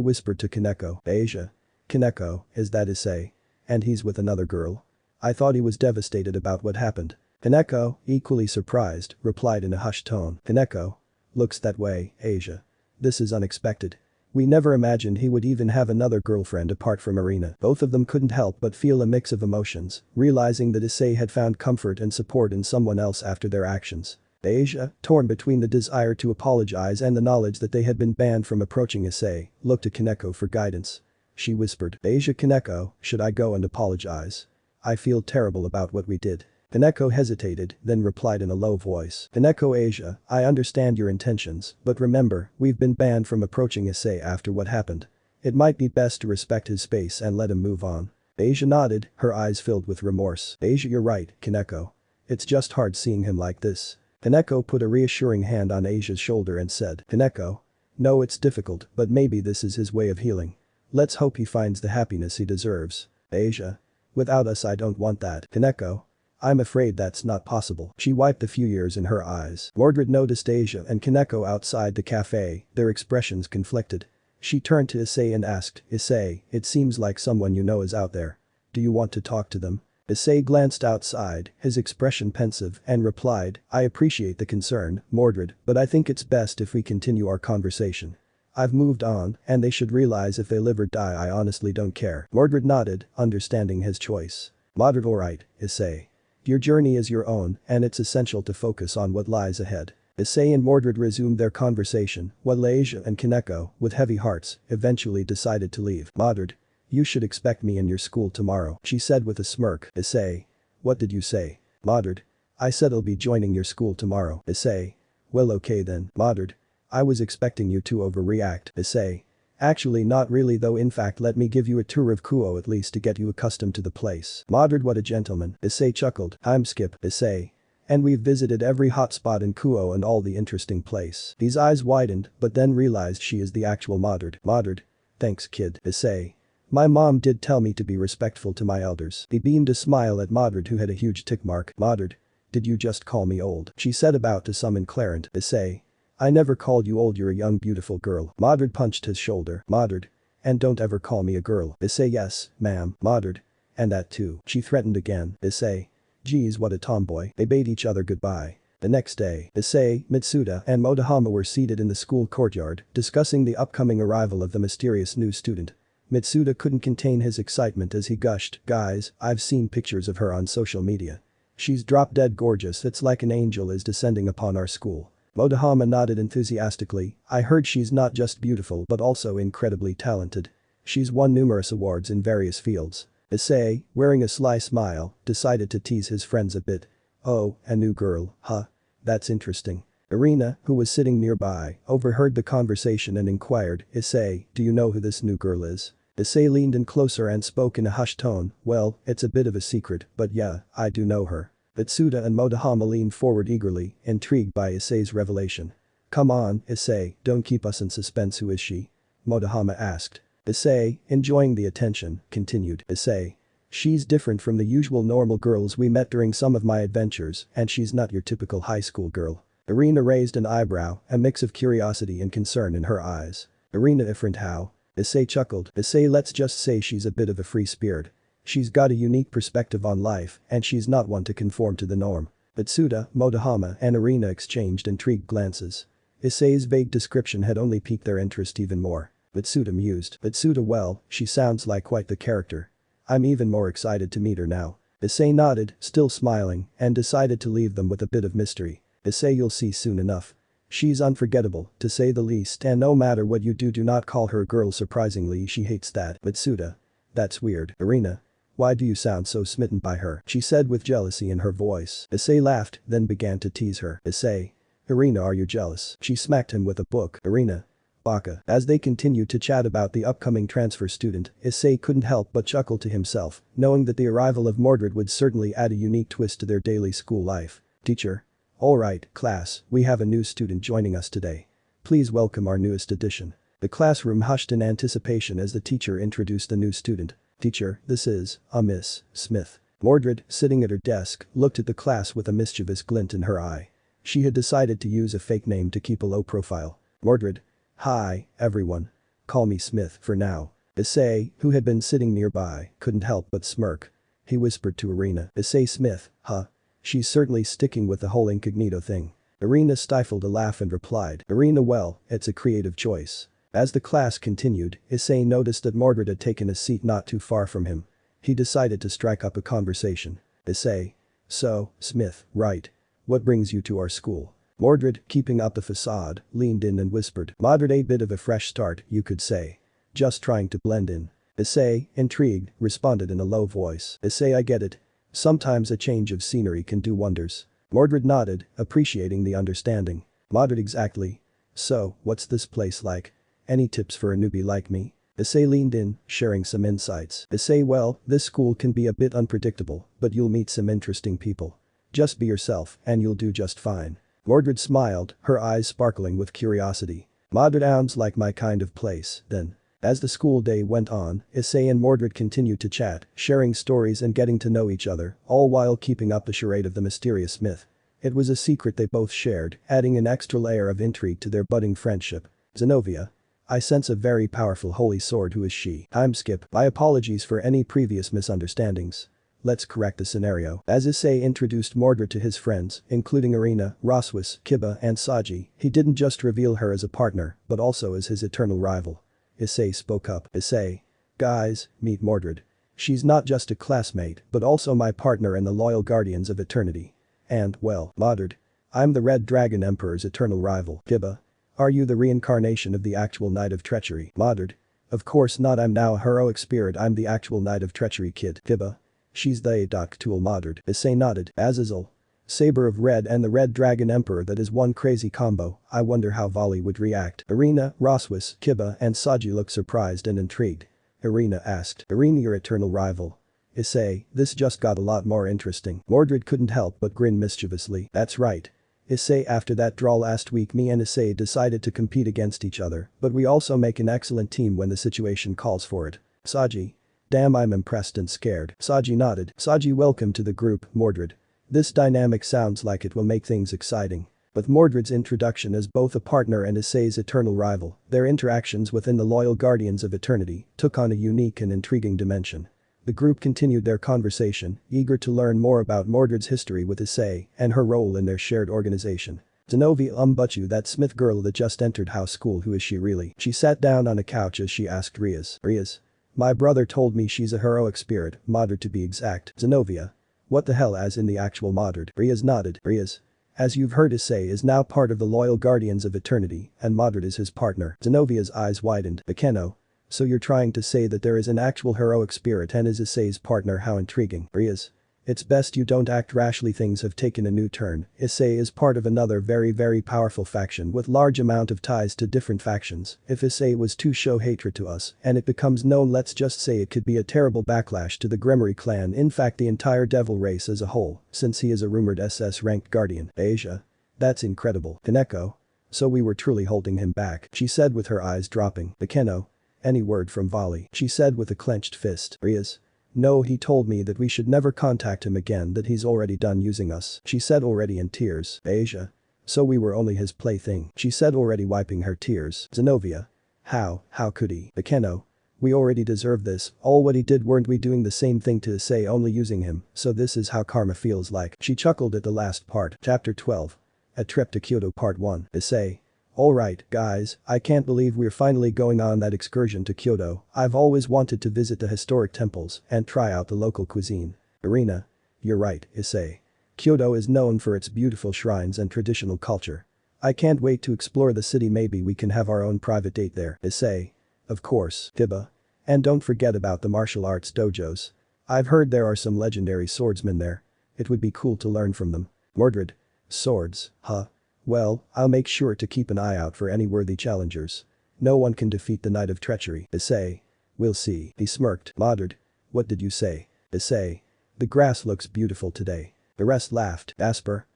whispered to Kaneko, "Asia. Kaneko, is that Issei? And he's with another girl? I thought he was devastated about what happened." Kaneko, equally surprised, replied in a hushed tone, "Kaneko. Looks that way, Asia. This is unexpected. We never imagined he would even have another girlfriend apart from Irina." Both of them couldn't help but feel a mix of emotions, realizing that Issei had found comfort and support in someone else after their actions. Asia, torn between the desire to apologize and the knowledge that they had been banned from approaching Issei, looked to Kaneko for guidance. She whispered, "Asia, Kaneko, should I go and apologize? I feel terrible about what we did." Kaneko hesitated, then replied in a low voice, "Kaneko, Asia, I understand your intentions, but remember, we've been banned from approaching Issei after what happened. It might be best to respect his space and let him move on." Asia nodded, her eyes filled with remorse. "Asia, you're right, Kaneko. It's just hard seeing him like this." Kaneko put a reassuring hand on Asia's shoulder and said, "Kaneko. No, it's difficult, but maybe this is his way of healing. Let's hope he finds the happiness he deserves." Asia. "Without us I don't want that." Kaneko. "I'm afraid that's not possible." She wiped a few years in her eyes. Mordred noticed Asia and Kaneko outside the cafe, their expressions conflicted. She turned to Issei and asked, "Issei, it seems like someone you know is out there. Do you want to talk to them?" Issei glanced outside, his expression pensive, and replied, "I appreciate the concern, Mordred, but I think it's best if we continue our conversation. I've moved on, and they should realize if they live or die I honestly don't care." Mordred nodded, understanding his choice. Mordred, alright, Issei. Your journey is your own, and it's essential to focus on what lies ahead. Issei and Mordred resumed their conversation, while Asia and Kaneko, with heavy hearts, eventually decided to leave. "Mordred. You should expect me in your school tomorrow," she said with a smirk. Issei. "What did you say?" Mordred. "I said I'll be joining your school tomorrow." Issei. "Well, okay then." Mordred. "I was expecting you to overreact." Issei. "Actually not really though, in fact let me give you a tour of Kuo at least to get you accustomed to the place." Mordred, what a gentleman. Issei chuckled. "I'm Skip." Issei. "And we've visited every hotspot in Kuo and all the interesting place." His eyes widened but then realized she is the actual Mordred. Mordred. "Thanks kid." Issei. "My mom did tell me to be respectful to my elders." He beamed a smile at Mordred who had a huge tick mark. Mordred. "Did you just call me old?" she said, about to summon Clarent. Issei. "I never called you old, you're a young beautiful girl." Mordred punched his shoulder. Mordred. "And don't ever call me a girl." Issei. "Yes, ma'am." Mordred. "And that too." She threatened again. Issei. "Geez, what a tomboy." They bade each other goodbye. The next day, Issei, Mitsuda and Motohama were seated in the school courtyard, discussing the upcoming arrival of the mysterious new student. Mitsuda couldn't contain his excitement as he gushed, "Guys, I've seen pictures of her on social media. She's drop-dead gorgeous, it's like an angel is descending upon our school." Motohama nodded enthusiastically. "I heard she's not just beautiful but also incredibly talented. She's won numerous awards in various fields." Issei, wearing a sly smile, decided to tease his friends a bit. "Oh, a new girl, huh? That's interesting." Irina, who was sitting nearby, overheard the conversation and inquired, "Issei, do you know who this new girl is?" Issei leaned in closer and spoke in a hushed tone, "Well, it's a bit of a secret, but yeah, I do know her." Mitsuda and Motohama leaned forward eagerly, intrigued by Issei's revelation. "Come on, Issei, don't keep us in suspense, who is she?" Motohama asked. Issei, enjoying the attention, continued. Issei. "She's different from the usual normal girls we met during some of my adventures, and she's not your typical high school girl." Irina raised an eyebrow, a mix of curiosity and concern in her eyes. Irina, different how? Issei chuckled. Issei, let's just say she's a bit of a free spirit. She's got a unique perspective on life, and she's not one to conform to the norm. Mitsuda, Motohama and Irina exchanged intrigued glances. Issei's vague description had only piqued their interest even more. Mitsuda mused. Mitsuda, well, she sounds like quite the character. I'm even more excited to meet her now. Issei nodded, still smiling, and decided to leave them with a bit of mystery. Issei, you'll see soon enough. She's unforgettable, to say the least, and no matter what you do not call her a girl. Surprisingly, she hates that. Mitsuda. That's weird. Irina. Why do you sound so smitten by her? She said with jealousy in her voice. Issei laughed, then began to tease her. Issei. Irina, are you jealous? She smacked him with a book. Irina. Baka. As they continued to chat about the upcoming transfer student, Issei couldn't help but chuckle to himself, knowing that the arrival of Mordred would certainly add a unique twist to their daily school life. Teacher. Alright, class, we have a new student joining us today. Please welcome our newest addition. The classroom hushed in anticipation as the teacher introduced the new student. Teacher, this is, Miss Smith. Mordred, sitting at her desk, looked at the class with a mischievous glint in her eye. She had decided to use a fake name to keep a low profile. Mordred. Hi, everyone. Call me Smith for now. Issei, who had been sitting nearby, couldn't help but smirk. He whispered to Irina. Issei Smith, huh? She's certainly sticking with the whole incognito thing. Irina stifled a laugh and replied. Irina, well, it's a creative choice. As the class continued, Issei noticed that Mordred had taken a seat not too far from him. He decided to strike up a conversation. Issei. So, Smith, right. What brings you to our school? Mordred, keeping up the facade, leaned in and whispered. Mordred, a bit of a fresh start, you could say. Just trying to blend in. Issei, intrigued, responded in a low voice. Issei, I get it. Sometimes a change of scenery can do wonders. Mordred nodded, appreciating the understanding. Mordred, exactly. So, what's this place like? Any tips for a newbie like me? Issei leaned in, sharing some insights. Issei, well, this school can be a bit unpredictable, but you'll meet some interesting people. Just be yourself, and you'll do just fine. Mordred smiled, her eyes sparkling with curiosity. Mordred sounds like my kind of place, then. As the school day went on, Issei and Mordred continued to chat, sharing stories and getting to know each other, all while keeping up the charade of the mysterious Smith. It was a secret they both shared, adding an extra layer of intrigue to their budding friendship. Zenobia. I sense a very powerful holy sword. Who is she? Time skip. My apologies for any previous misunderstandings. Let's correct the scenario. As Issei introduced Mordred to his friends, including Irina, Roswis, Kiba and Saji, he didn't just reveal her as a partner, but also as his eternal rival. Issei spoke up. Issei. Guys, meet Mordred. She's not just a classmate, but also my partner and the loyal guardians of eternity. And, well, Mordred. I'm the Red Dragon Emperor's eternal rival. Kiba. Are you the reincarnation of the actual Knight of Treachery? Mordred. Of course not, I'm now a heroic spirit, I'm the actual Knight of Treachery kid. Kiba. She's the tool. Mordred. Issei nodded. Azazel. Saber of Red and the Red Dragon Emperor, that is one crazy combo, I wonder how Vali would react. Irina, Roswis, Kiba and Saji looked surprised and intrigued. Irina asked. Irina, your eternal rival. Issei, this just got a lot more interesting. Mordred couldn't help but grin mischievously. That's right. Issei, after that draw last week, me and Issei decided to compete against each other, but we also make an excellent team when the situation calls for it. Saji. Damn, I'm impressed and scared. Saji nodded. Saji, welcome to the group, Mordred. This dynamic sounds like it will make things exciting. With Mordred's introduction as both a partner and Issei's eternal rival, their interactions within the loyal guardians of eternity took on a unique and intriguing dimension. The group continued their conversation, eager to learn more about Mordred's history with Issei and her role in their shared organization. Zenobia, but you, that Smith girl that just entered house school, who is she really? She sat down on a couch as she asked Riaz. Riaz. My brother told me she's a heroic spirit, Mordred to be exact. Zenobia. What the hell, as in the actual Mordred? Riaz nodded. Riaz. As you've heard, Issei is now part of the loyal guardians of eternity, and Mordred is his partner. Zenobia's eyes widened. Akeno. So you're trying to say that there is an actual heroic spirit and is Issei's partner? How intriguing. Riaz. It's best you don't act rashly, things have taken a new turn. Issei is part of another very powerful faction with large amount of ties to different factions. If Issei was to show hatred to us and it becomes known, let's just say it could be a terrible backlash to the Gremory clan, in fact the entire devil race as a whole, since he is a rumored SS ranked guardian. Asia. That's incredible. Kaneko. So we were truly holding him back, she said with her eyes dropping. Akeno. Any word from Vali? She said with a clenched fist. Riaz. No, he told me that we should never contact him again, that he's already done using us, she said, already in tears. Asia. So we were only his plaything, she said, already wiping her tears. Zenobia. How could he? Akeno. We already deserve this, all what he did, weren't we doing the same thing to Issei, only using him, so this is how karma feels like. She chuckled at the last part. Chapter 12. A Trip to Kyoto Part 1. Issei. Alright, guys, I can't believe we're finally going on that excursion to Kyoto. I've always wanted to visit the historic temples and try out the local cuisine. Irina. You're right, Issei. Kyoto is known for its beautiful shrines and traditional culture. I can't wait to explore the city, maybe we can have our own private date there. Issei. Of course. Kiba. And don't forget about the martial arts dojos. I've heard there are some legendary swordsmen there. It would be cool to learn from them. Mordred. Swords, huh? Well, I'll make sure to keep an eye out for any worthy challengers. No one can defeat the Knight of Treachery. Issei. We'll see. He smirked. Modered. What did you say? Issei. The grass looks beautiful today. The rest laughed. Asper.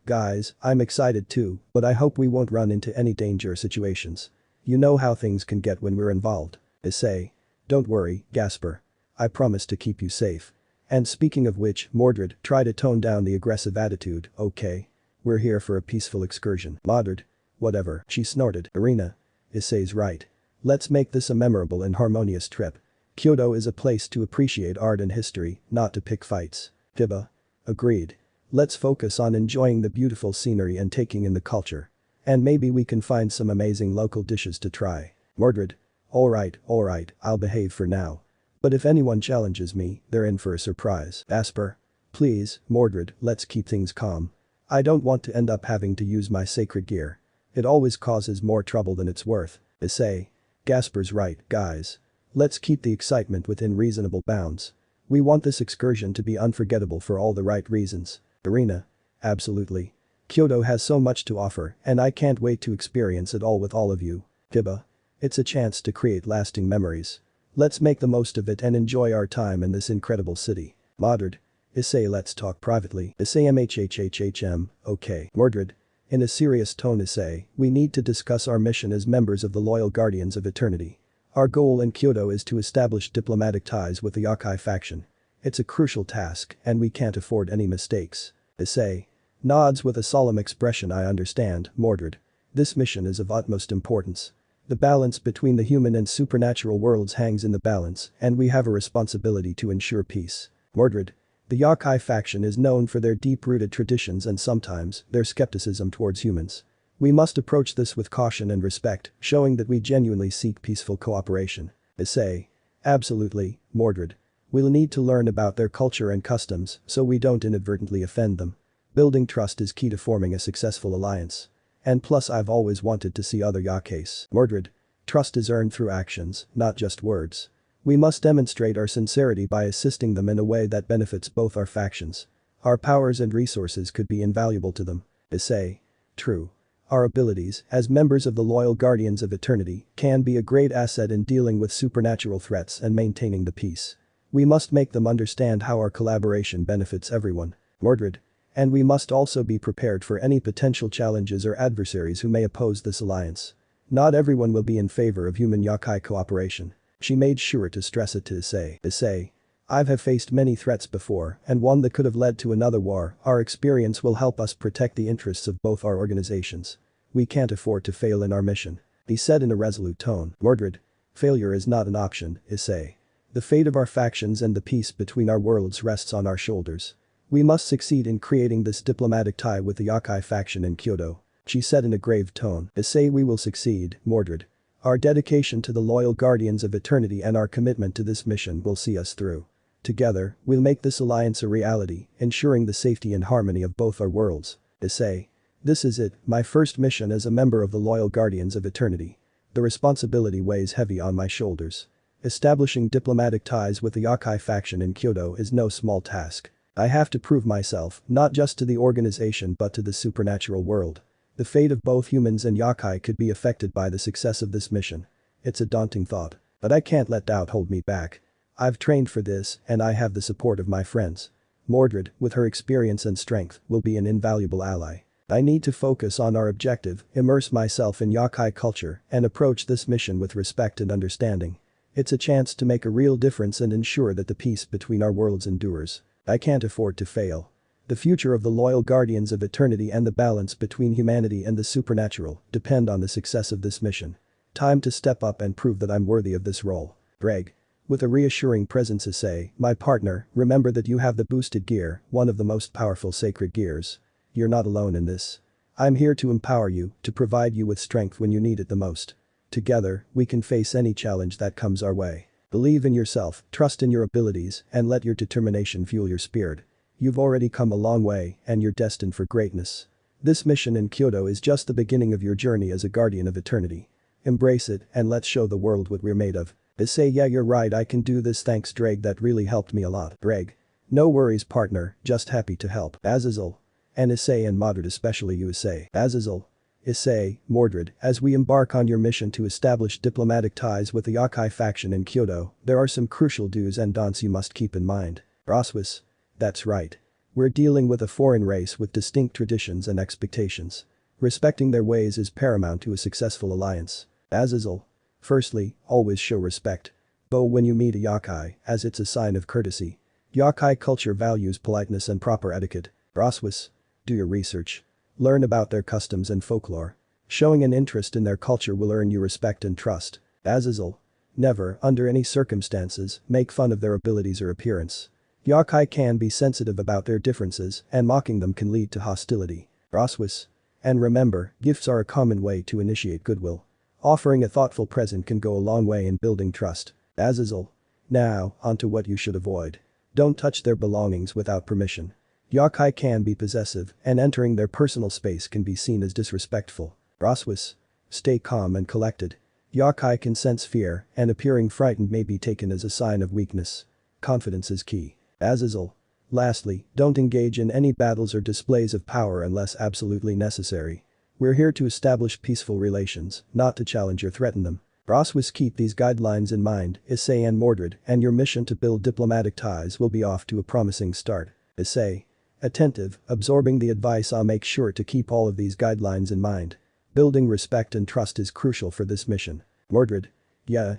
Guys, I'm excited too, but I hope we won't run into any danger situations. You know how things can get when we're involved. Issei. Don't worry, Gasper. I promise to keep you safe. And speaking of which, Mordred, try to tone down the aggressive attitude, okay? We're here for a peaceful excursion. Mordred. Whatever, she snorted. Irina. Issei's right. Let's make this a memorable and harmonious trip. Kyoto is a place to appreciate art and history, not to pick fights. Tiba. Agreed. Let's focus on enjoying the beautiful scenery and taking in the culture. And maybe we can find some amazing local dishes to try. Mordred. Alright, I'll behave for now. But if anyone challenges me, they're in for a surprise. Asper. Please, Mordred, let's keep things calm. I don't want to end up having to use my sacred gear. It always causes more trouble than it's worth. Issei. Gasper's right, guys. Let's keep the excitement within reasonable bounds. We want this excursion to be unforgettable for all the right reasons. Irina. Absolutely. Kyoto has so much to offer, and I can't wait to experience it all with all of you. Tiba. It's a chance to create lasting memories. Let's make the most of it and enjoy our time in this incredible city. Mordred. Issei, let's talk privately. Issei mhhhhm, okay. Mordred. In a serious tone, Issei, we need to discuss our mission as members of the Loyal Guardians of Eternity. Our goal in Kyoto is to establish diplomatic ties with the Yakai faction. It's a crucial task, and we can't afford any mistakes. Issei. Nods with a solemn expression. I understand, Mordred. This mission is of utmost importance. The balance between the human and supernatural worlds hangs in the balance, and we have a responsibility to ensure peace. Mordred. The Yakai faction is known for their deep-rooted traditions and sometimes, their skepticism towards humans. We must approach this with caution and respect, showing that we genuinely seek peaceful cooperation. Issei. Absolutely, Mordred. We'll need to learn about their culture and customs so we don't inadvertently offend them. Building trust is key to forming a successful alliance. And plus I've always wanted to see other Yakais. Mordred. Trust is earned through actions, not just words. We must demonstrate our sincerity by assisting them in a way that benefits both our factions. Our powers and resources could be invaluable to them. Issei. True. Our abilities, as members of the Loyal Guardians of Eternity, can be a great asset in dealing with supernatural threats and maintaining the peace. We must make them understand how our collaboration benefits everyone. Mordred. And we must also be prepared for any potential challenges or adversaries who may oppose this alliance. Not everyone will be in favor of human-Yakai cooperation. She made sure to stress it to Issei. Issei. I have faced many threats before, and one that could have led to another war. Our experience will help us protect the interests of both our organizations. We can't afford to fail in our mission. He said in a resolute tone. Mordred. Failure is not an option, Issei. The fate of our factions and the peace between our worlds rests on our shoulders. We must succeed in creating this diplomatic tie with the Yakai faction in Kyoto. She said in a grave tone. Issei, we will succeed, Mordred. Our dedication to the Loyal Guardians of Eternity and our commitment to this mission will see us through. Together, we'll make this alliance a reality, ensuring the safety and harmony of both our worlds. Issei. This is it, my first mission as a member of the Loyal Guardians of Eternity. The responsibility weighs heavy on my shoulders. Establishing diplomatic ties with the Yakai faction in Kyoto is no small task. I have to prove myself, not just to the organization but to the supernatural world. The fate of both humans and Yakai could be affected by the success of this mission. It's a daunting thought. But I can't let doubt hold me back. I've trained for this, and I have the support of my friends. Mordred, with her experience and strength, will be an invaluable ally. I need to focus on our objective, immerse myself in Yakai culture, and approach this mission with respect and understanding. It's a chance to make a real difference and ensure that the peace between our worlds endures. I can't afford to fail. The future of the Loyal Guardians of Eternity and the balance between humanity and the supernatural depend on the success of this mission. Time to step up and prove that I'm worthy of this role. Greg. With a reassuring presence, Issei, my partner, remember that you have the boosted gear, one of the most powerful sacred gears. You're not alone in this. I'm here to empower you, to provide you with strength when you need it the most. Together, we can face any challenge that comes our way. Believe in yourself, trust in your abilities, and let your determination fuel your spirit. You've already come a long way, and you're destined for greatness. This mission in Kyoto is just the beginning of your journey as a guardian of eternity. Embrace it, and let's show the world what we're made of. Issei, yeah, you're right, I can do this, thanks Drake, that really helped me a lot. Greg. No worries, partner, just happy to help. Azazel. And Issei and Mordred, especially you, Issei. Azazel. Issei, Mordred, as we embark on your mission to establish diplomatic ties with the Yokai faction in Kyoto, there are some crucial do's and don'ts you must keep in mind. Roswis. That's right. We're dealing with a foreign race with distinct traditions and expectations. Respecting their ways is paramount to a successful alliance. Azazel. Firstly, always show respect. Bow when you meet a yokai, as it's a sign of courtesy. Yokai culture values politeness and proper etiquette. Roswis. Do your research. Learn about their customs and folklore. Showing an interest in their culture will earn you respect and trust. Azazel. Never, under any circumstances, make fun of their abilities or appearance. Yokai can be sensitive about their differences, and mocking them can lead to hostility. Roswis. And remember, gifts are a common way to initiate goodwill. Offering a thoughtful present can go a long way in building trust. Azazel. Now, onto what you should avoid. Don't touch their belongings without permission. Yokai can be possessive, and entering their personal space can be seen as disrespectful. Roswis. Stay calm and collected. Yokai can sense fear, and appearing frightened may be taken as a sign of weakness. Confidence is key. Azazel. Lastly, don't engage in any battles or displays of power unless absolutely necessary. We're here to establish peaceful relations, not to challenge or threaten them. Roswis, keep these guidelines in mind, Issei and Mordred, and your mission to build diplomatic ties will be off to a promising start. Issei. Attentive, absorbing the advice. I'll make sure to keep all of these guidelines in mind. Building respect and trust is crucial for this mission. Mordred. Yeah,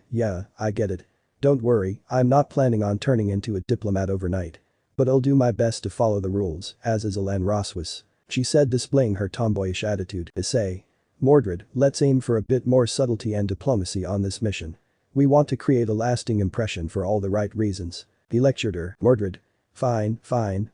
I get it. Don't worry, I'm not planning on turning into a diplomat overnight. But I'll do my best to follow the rules, Azazel and Roswis. She said, displaying her tomboyish attitude. Issei. Mordred, let's aim for a bit more subtlety and diplomacy on this mission. We want to create a lasting impression for all the right reasons. He lectured her. Mordred. Fine,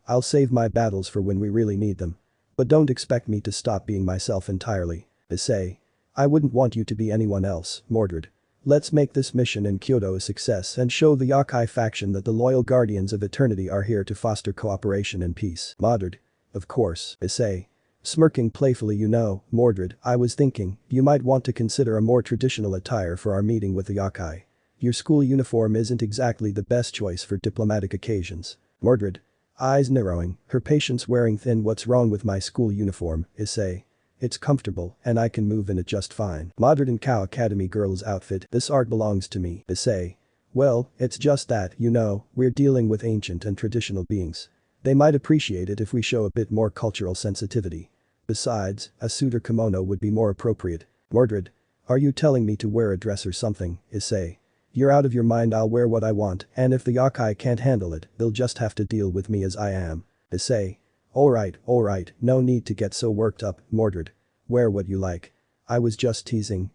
I'll save my battles for when we really need them. But don't expect me to stop being myself entirely. Issei. I wouldn't want you to be anyone else, Mordred. Let's make this mission in Kyoto a success and show the Yokai faction that the loyal guardians of eternity are here to foster cooperation and peace. Mordred. Of course, Issei. Smirking playfully. Mordred, I was thinking, you might want to consider a more traditional attire for our meeting with the Yokai. Your school uniform isn't exactly the best choice for diplomatic occasions. Mordred. Eyes narrowing, her patience wearing thin. What's wrong with my school uniform, Issei? It's comfortable, and I can move in it just fine. Mordred and Cow Academy girl's outfit. This art belongs to me, Issei. Well, it's just that, we're dealing with ancient and traditional beings. They might appreciate it if we show a bit more cultural sensitivity. Besides, a suit or kimono would be more appropriate. Mordred. Are you telling me to wear a dress or something, Issei? You're out of your mind. I'll wear what I want, and if the Yokai can't handle it, they'll just have to deal with me as I am. Issei. Alright, no need to get so worked up, Mordred. Wear what you like. I was just teasing,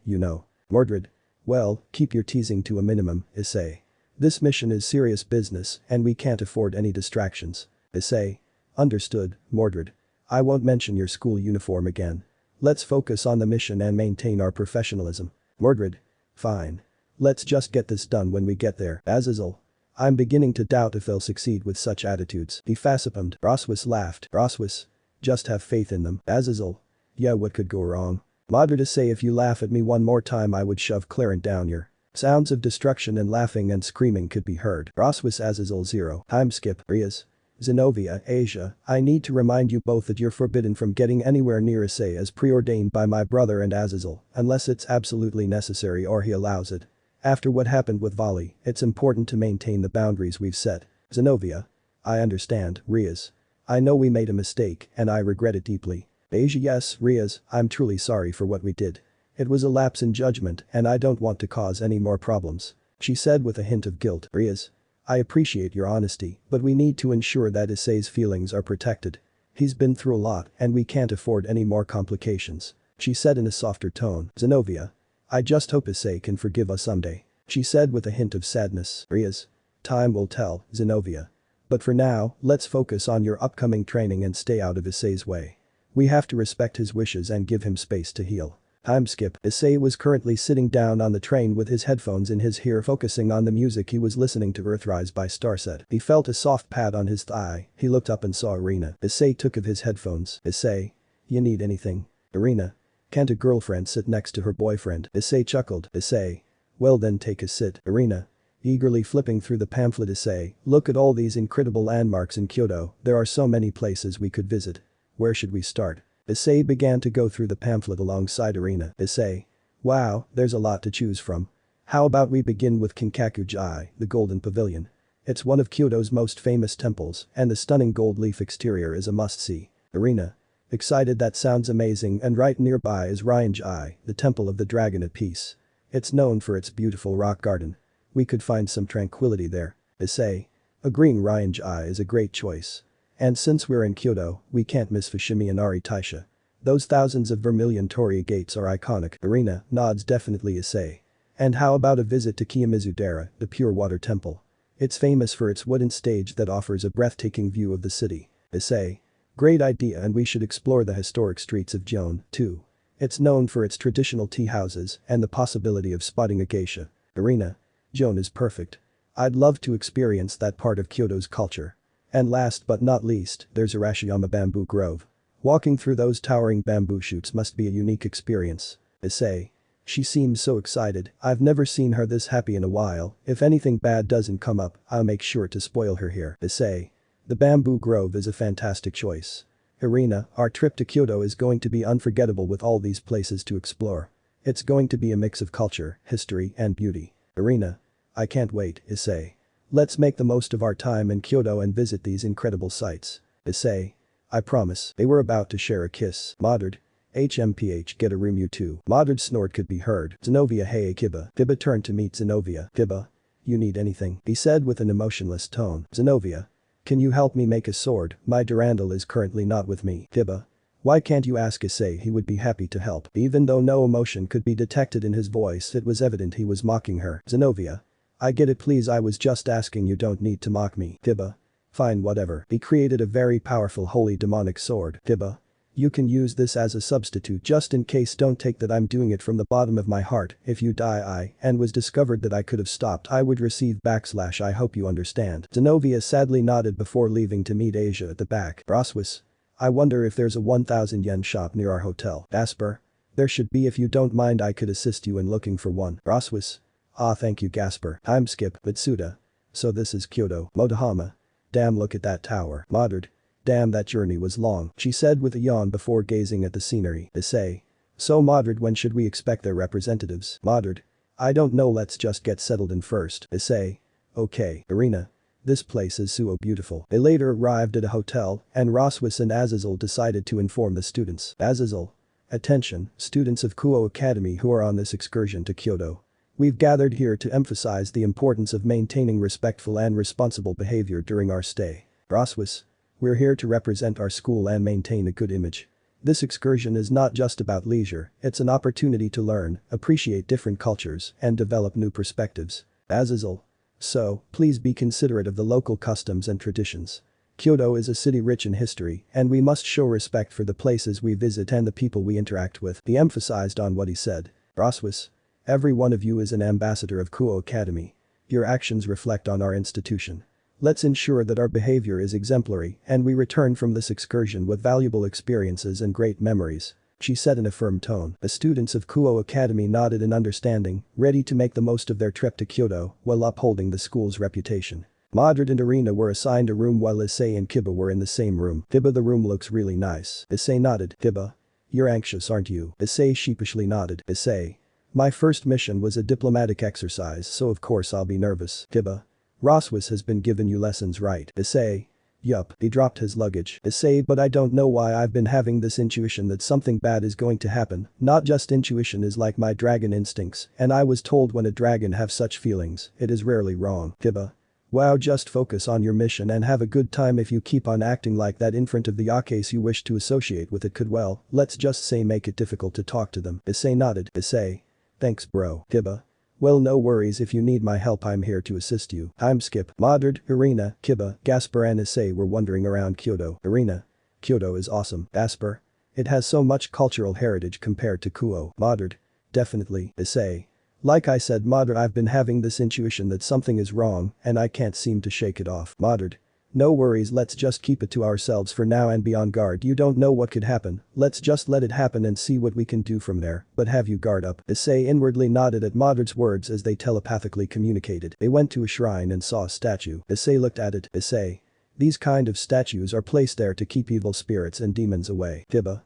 Mordred. Well, keep your teasing to a minimum, Issei. This mission is serious business, and we can't afford any distractions. Issei. Understood, Mordred. I won't mention your school uniform again. Let's focus on the mission and maintain our professionalism. Mordred. Fine. Let's just get this done when we get there. Azazel. I'm beginning to doubt if they'll succeed with such attitudes. He facepalmed. Roswis laughed. Roswis. Just have faith in them. Azazel. Yeah, what could go wrong? Mordred. Issei, if you laugh at me one more time I would shove Clarence down your. Sounds of destruction and laughing and screaming could be heard. Roswis. Azazel 0. Time skip. Rias. Zenobia, Asia, I need to remind you both that you're forbidden from getting anywhere near Issei as preordained by my brother and Azazel, unless it's absolutely necessary or he allows it. After what happened with Vali, it's important to maintain the boundaries we've set. Zenobia. I understand, Rias. I know we made a mistake, and I regret it deeply. Asia. Yes, Rias, I'm truly sorry for what we did. It was a lapse in judgment, and I don't want to cause any more problems. She said with a hint of guilt. Rias. I appreciate your honesty, but we need to ensure that Issei's feelings are protected. He's been through a lot, and we can't afford any more complications. She said in a softer tone. Zenobia. I just hope Issei can forgive us someday. She said with a hint of sadness. Rias. Time will tell, Zenobia. But for now, let's focus on your upcoming training and stay out of Issei's way. We have to respect his wishes and give him space to heal. Time skip. Issei was currently sitting down on the train with his headphones in his ear focusing on the music he was listening to. Earthrise by Starset. He felt a soft pat on his thigh. He looked up and saw Irina. Issei took of his headphones. Issei. You need anything? Irina. Can't a girlfriend sit next to her boyfriend? Issei chuckled. Issei. Well then take a sit. Irina. Eagerly flipping through the pamphlet. Issei. Look at all these incredible landmarks in Kyoto. There are so many places we could visit. Where should we start? Issei began to go through the pamphlet alongside Irina. Issei. Wow, there's a lot to choose from. How about we begin with Kinkaku-ji, the Golden Pavilion. It's one of Kyoto's most famous temples, and the stunning gold leaf exterior is a must-see. Irina. Excited, that sounds amazing, and right nearby is Ryan-ji, the Temple of the Dragon at Peace. It's known for its beautiful rock garden. We could find some tranquility there. Issei. Agreeing, Ryan-ji is a great choice. And since we're in Kyoto, we can't miss Fushimi Inari Taisha. Those thousands of vermilion torii gates are iconic. Irina nods, definitely Issei. And how about a visit to Kiyomizu-dera, the pure water temple? It's famous for its wooden stage that offers a breathtaking view of the city. Issei. Great idea, and we should explore the historic streets of Gion, too. It's known for its traditional tea houses and the possibility of spotting a geisha. Irina. Gion is perfect. I'd love to experience that part of Kyoto's culture. And last but not least, there's Arashiyama Bamboo Grove. Walking through those towering bamboo shoots must be a unique experience. Issei. She seems so excited, I've never seen her this happy in a while. If anything bad doesn't come up, I'll make sure to spoil her here. Issei. The Bamboo Grove is a fantastic choice. Irina, our trip to Kyoto is going to be unforgettable with all these places to explore. It's going to be a mix of culture, history, and beauty. Irina. I can't wait, Issei. Let's make the most of our time in Kyoto and visit these incredible sights. Issei. I promise. They were about to share a kiss. Moddered. HMPH, get a room, you two. Moddered snort could be heard. Zenovia. Hey Kiba. Kiba turned to meet Zenovia. Kiba. You need anything? He said with an emotionless tone. Zenovia. Can you help me make a sword? My Durandal is currently not with me. Kiba. Why can't you ask Issei? He would be happy to help. Even though no emotion could be detected in his voice, it was evident he was mocking her. Zenovia. I get it, please, I was just asking, you don't need to mock me. Kiba. Fine, whatever. He created a very powerful holy demonic sword. Kiba. You can use this as a substitute just in case, don't take that, I'm doing it from the bottom of my heart. If you die and was discovered that I could have stopped, I would receive / I hope you understand. Zenovia sadly nodded before leaving to meet Asia at the back. Roswis. I wonder if there's a 1,000 yen shop near our hotel. Gasper. There should be, if you don't mind I could assist you in looking for one. Roswis. Ah, thank you, Gasper. Time skip. Mitsuda. So this is Kyoto. Motohama. Damn, look at that tower. Moddered. Damn, that journey was long, she said with a yawn before gazing at the scenery. Issei. So Moddered, when should we expect their representatives? Moddered. I don't know, let's just get settled in first. Issei. Okay. Irina. This place is so beautiful. They later arrived at a hotel, and Roswis and Azazel decided to inform the students. Azazel. Attention, students of Kuo Academy who are on this excursion to Kyoto. We've gathered here to emphasize the importance of maintaining respectful and responsible behavior during our stay. Roswis. We're here to represent our school and maintain a good image. This excursion is not just about leisure, it's an opportunity to learn, appreciate different cultures, and develop new perspectives. Azazel. So, please be considerate of the local customs and traditions. Kyoto is a city rich in history, and we must show respect for the places we visit and the people we interact with. He emphasized on what he said. Roswis. Every one of you is an ambassador of Kuo Academy. Your actions reflect on our institution. Let's ensure that our behavior is exemplary and we return from this excursion with valuable experiences and great memories, she said in a firm tone. The students of Kuo Academy nodded in understanding, ready to make the most of their trip to Kyoto while upholding the school's reputation. Modred and Irina were assigned a room while Issei and Kiba were in the same room. Kiba, the room looks really nice. Issei nodded. Kiba. You're anxious, aren't you? Issei sheepishly nodded. Issei. My first mission was a diplomatic exercise, so of course I'll be nervous. Kiba. Roswis has been giving you lessons, right? Issei. Yup. He dropped his luggage. Issei, but I don't know why I've been having this intuition that something bad is going to happen. Not just intuition, is like my dragon instincts, and I was told when a dragon have such feelings, it is rarely wrong. Kiba. Wow, just focus on your mission and have a good time. If you keep on acting like that in front of the Yakes you wish to associate with, it could, well, let's just say, make it difficult to talk to them. Issei nodded. Issei. Thanks, bro. Kiba. Well, no worries, if you need my help I'm here to assist you. Time skip. Modred, Irina, Kiba, Gasper and Issei were wandering around Kyoto. Irina. Kyoto is awesome. Gasper. It has so much cultural heritage compared to Kuo. Modred. Definitely. Issei. Like I said, Modred, I've been having this intuition that something is wrong and I can't seem to shake it off. Modred. No worries, let's just keep it to ourselves for now and be on guard. You don't know what could happen, let's just let it happen and see what we can do from there, but have you guard up. Issei inwardly nodded at Modred's words as they telepathically communicated. They went to a shrine and saw a statue. Issei looked at it. Issei. These kind of statues are placed there to keep evil spirits and demons away. Kiba.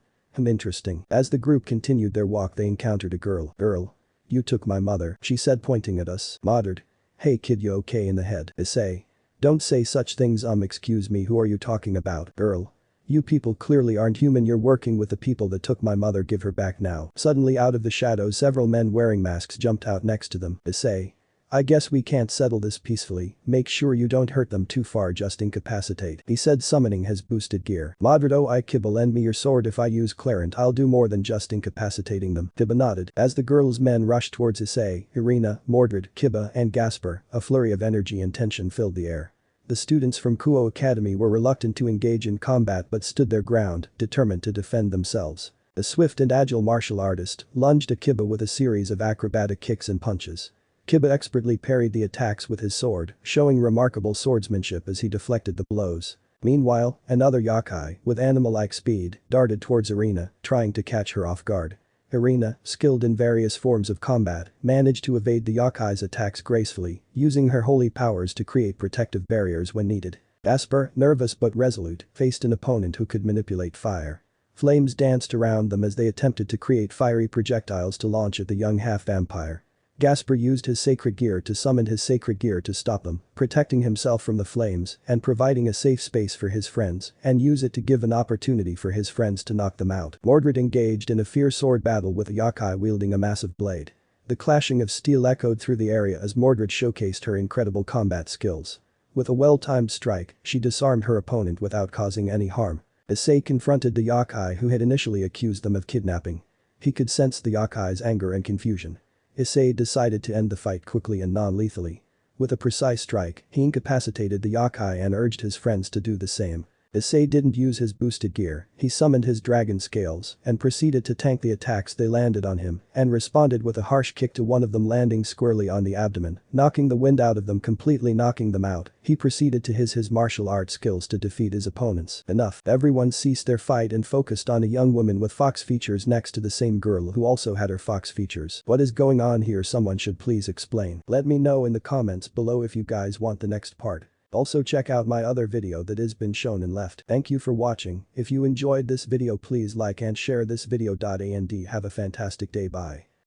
Interesting. As the group continued their walk they encountered a girl. Girl. You took my mother, she said pointing at us. Muttered. Hey kid, you okay in the head? Issei. Don't say such things. Excuse me, who are you talking about? Girl. You people clearly aren't human, you're working with the people that took my mother, give her back now. Suddenly out of the shadows several men wearing masks jumped out next to them. Issei. I guess we can't settle this peacefully, make sure you don't hurt them too far, just incapacitate, he said summoning his boosted gear. Mordred, oh I Kiba, lend me your sword, if I use Clarent I'll do more than just incapacitating them. Kiba nodded. As the girl's men rushed towards Issei, Irina, Mordred, Kiba and Gasper, a flurry of energy and tension filled the air. The students from Kuo Academy were reluctant to engage in combat but stood their ground, determined to defend themselves. A swift and agile martial artist lunged at Kiba with a series of acrobatic kicks and punches. Kiba expertly parried the attacks with his sword, showing remarkable swordsmanship as he deflected the blows. Meanwhile, another yokai, with animal-like speed, darted towards Irina, trying to catch her off guard. Irina, skilled in various forms of combat, managed to evade the yokai's attacks gracefully, using her holy powers to create protective barriers when needed. Gasper, nervous but resolute, faced an opponent who could manipulate fire. Flames danced around them as they attempted to create fiery projectiles to launch at the young half-vampire. Gasper used his sacred gear to summon his sacred gear to stop them, protecting himself from the flames and providing a safe space for his friends, and use it to give an opportunity for his friends to knock them out. Mordred engaged in a fierce sword battle with a yokai wielding a massive blade. The clashing of steel echoed through the area as Mordred showcased her incredible combat skills. With a well-timed strike, she disarmed her opponent without causing any harm. Issei confronted the yokai who had initially accused them of kidnapping. He could sense the yokai's anger and confusion. Issei decided to end the fight quickly and non-lethally. With a precise strike, he incapacitated the yokai and urged his friends to do the same. Issei didn't use his boosted gear, he summoned his dragon scales and proceeded to tank the attacks they landed on him and responded with a harsh kick to one of them landing squarely on the abdomen, knocking the wind out of them, completely knocking them out. He proceeded to his martial art skills to defeat his opponents. Enough. Everyone ceased their fight and focused on a young woman with fox features next to the same girl who also had her fox features. What is going on here? Someone should please explain. Let me know in the comments below if you guys want the next part. Also check out my other video that has been shown and left. Thank you for watching. If you enjoyed this video please like and share this video. And have a fantastic day. Bye.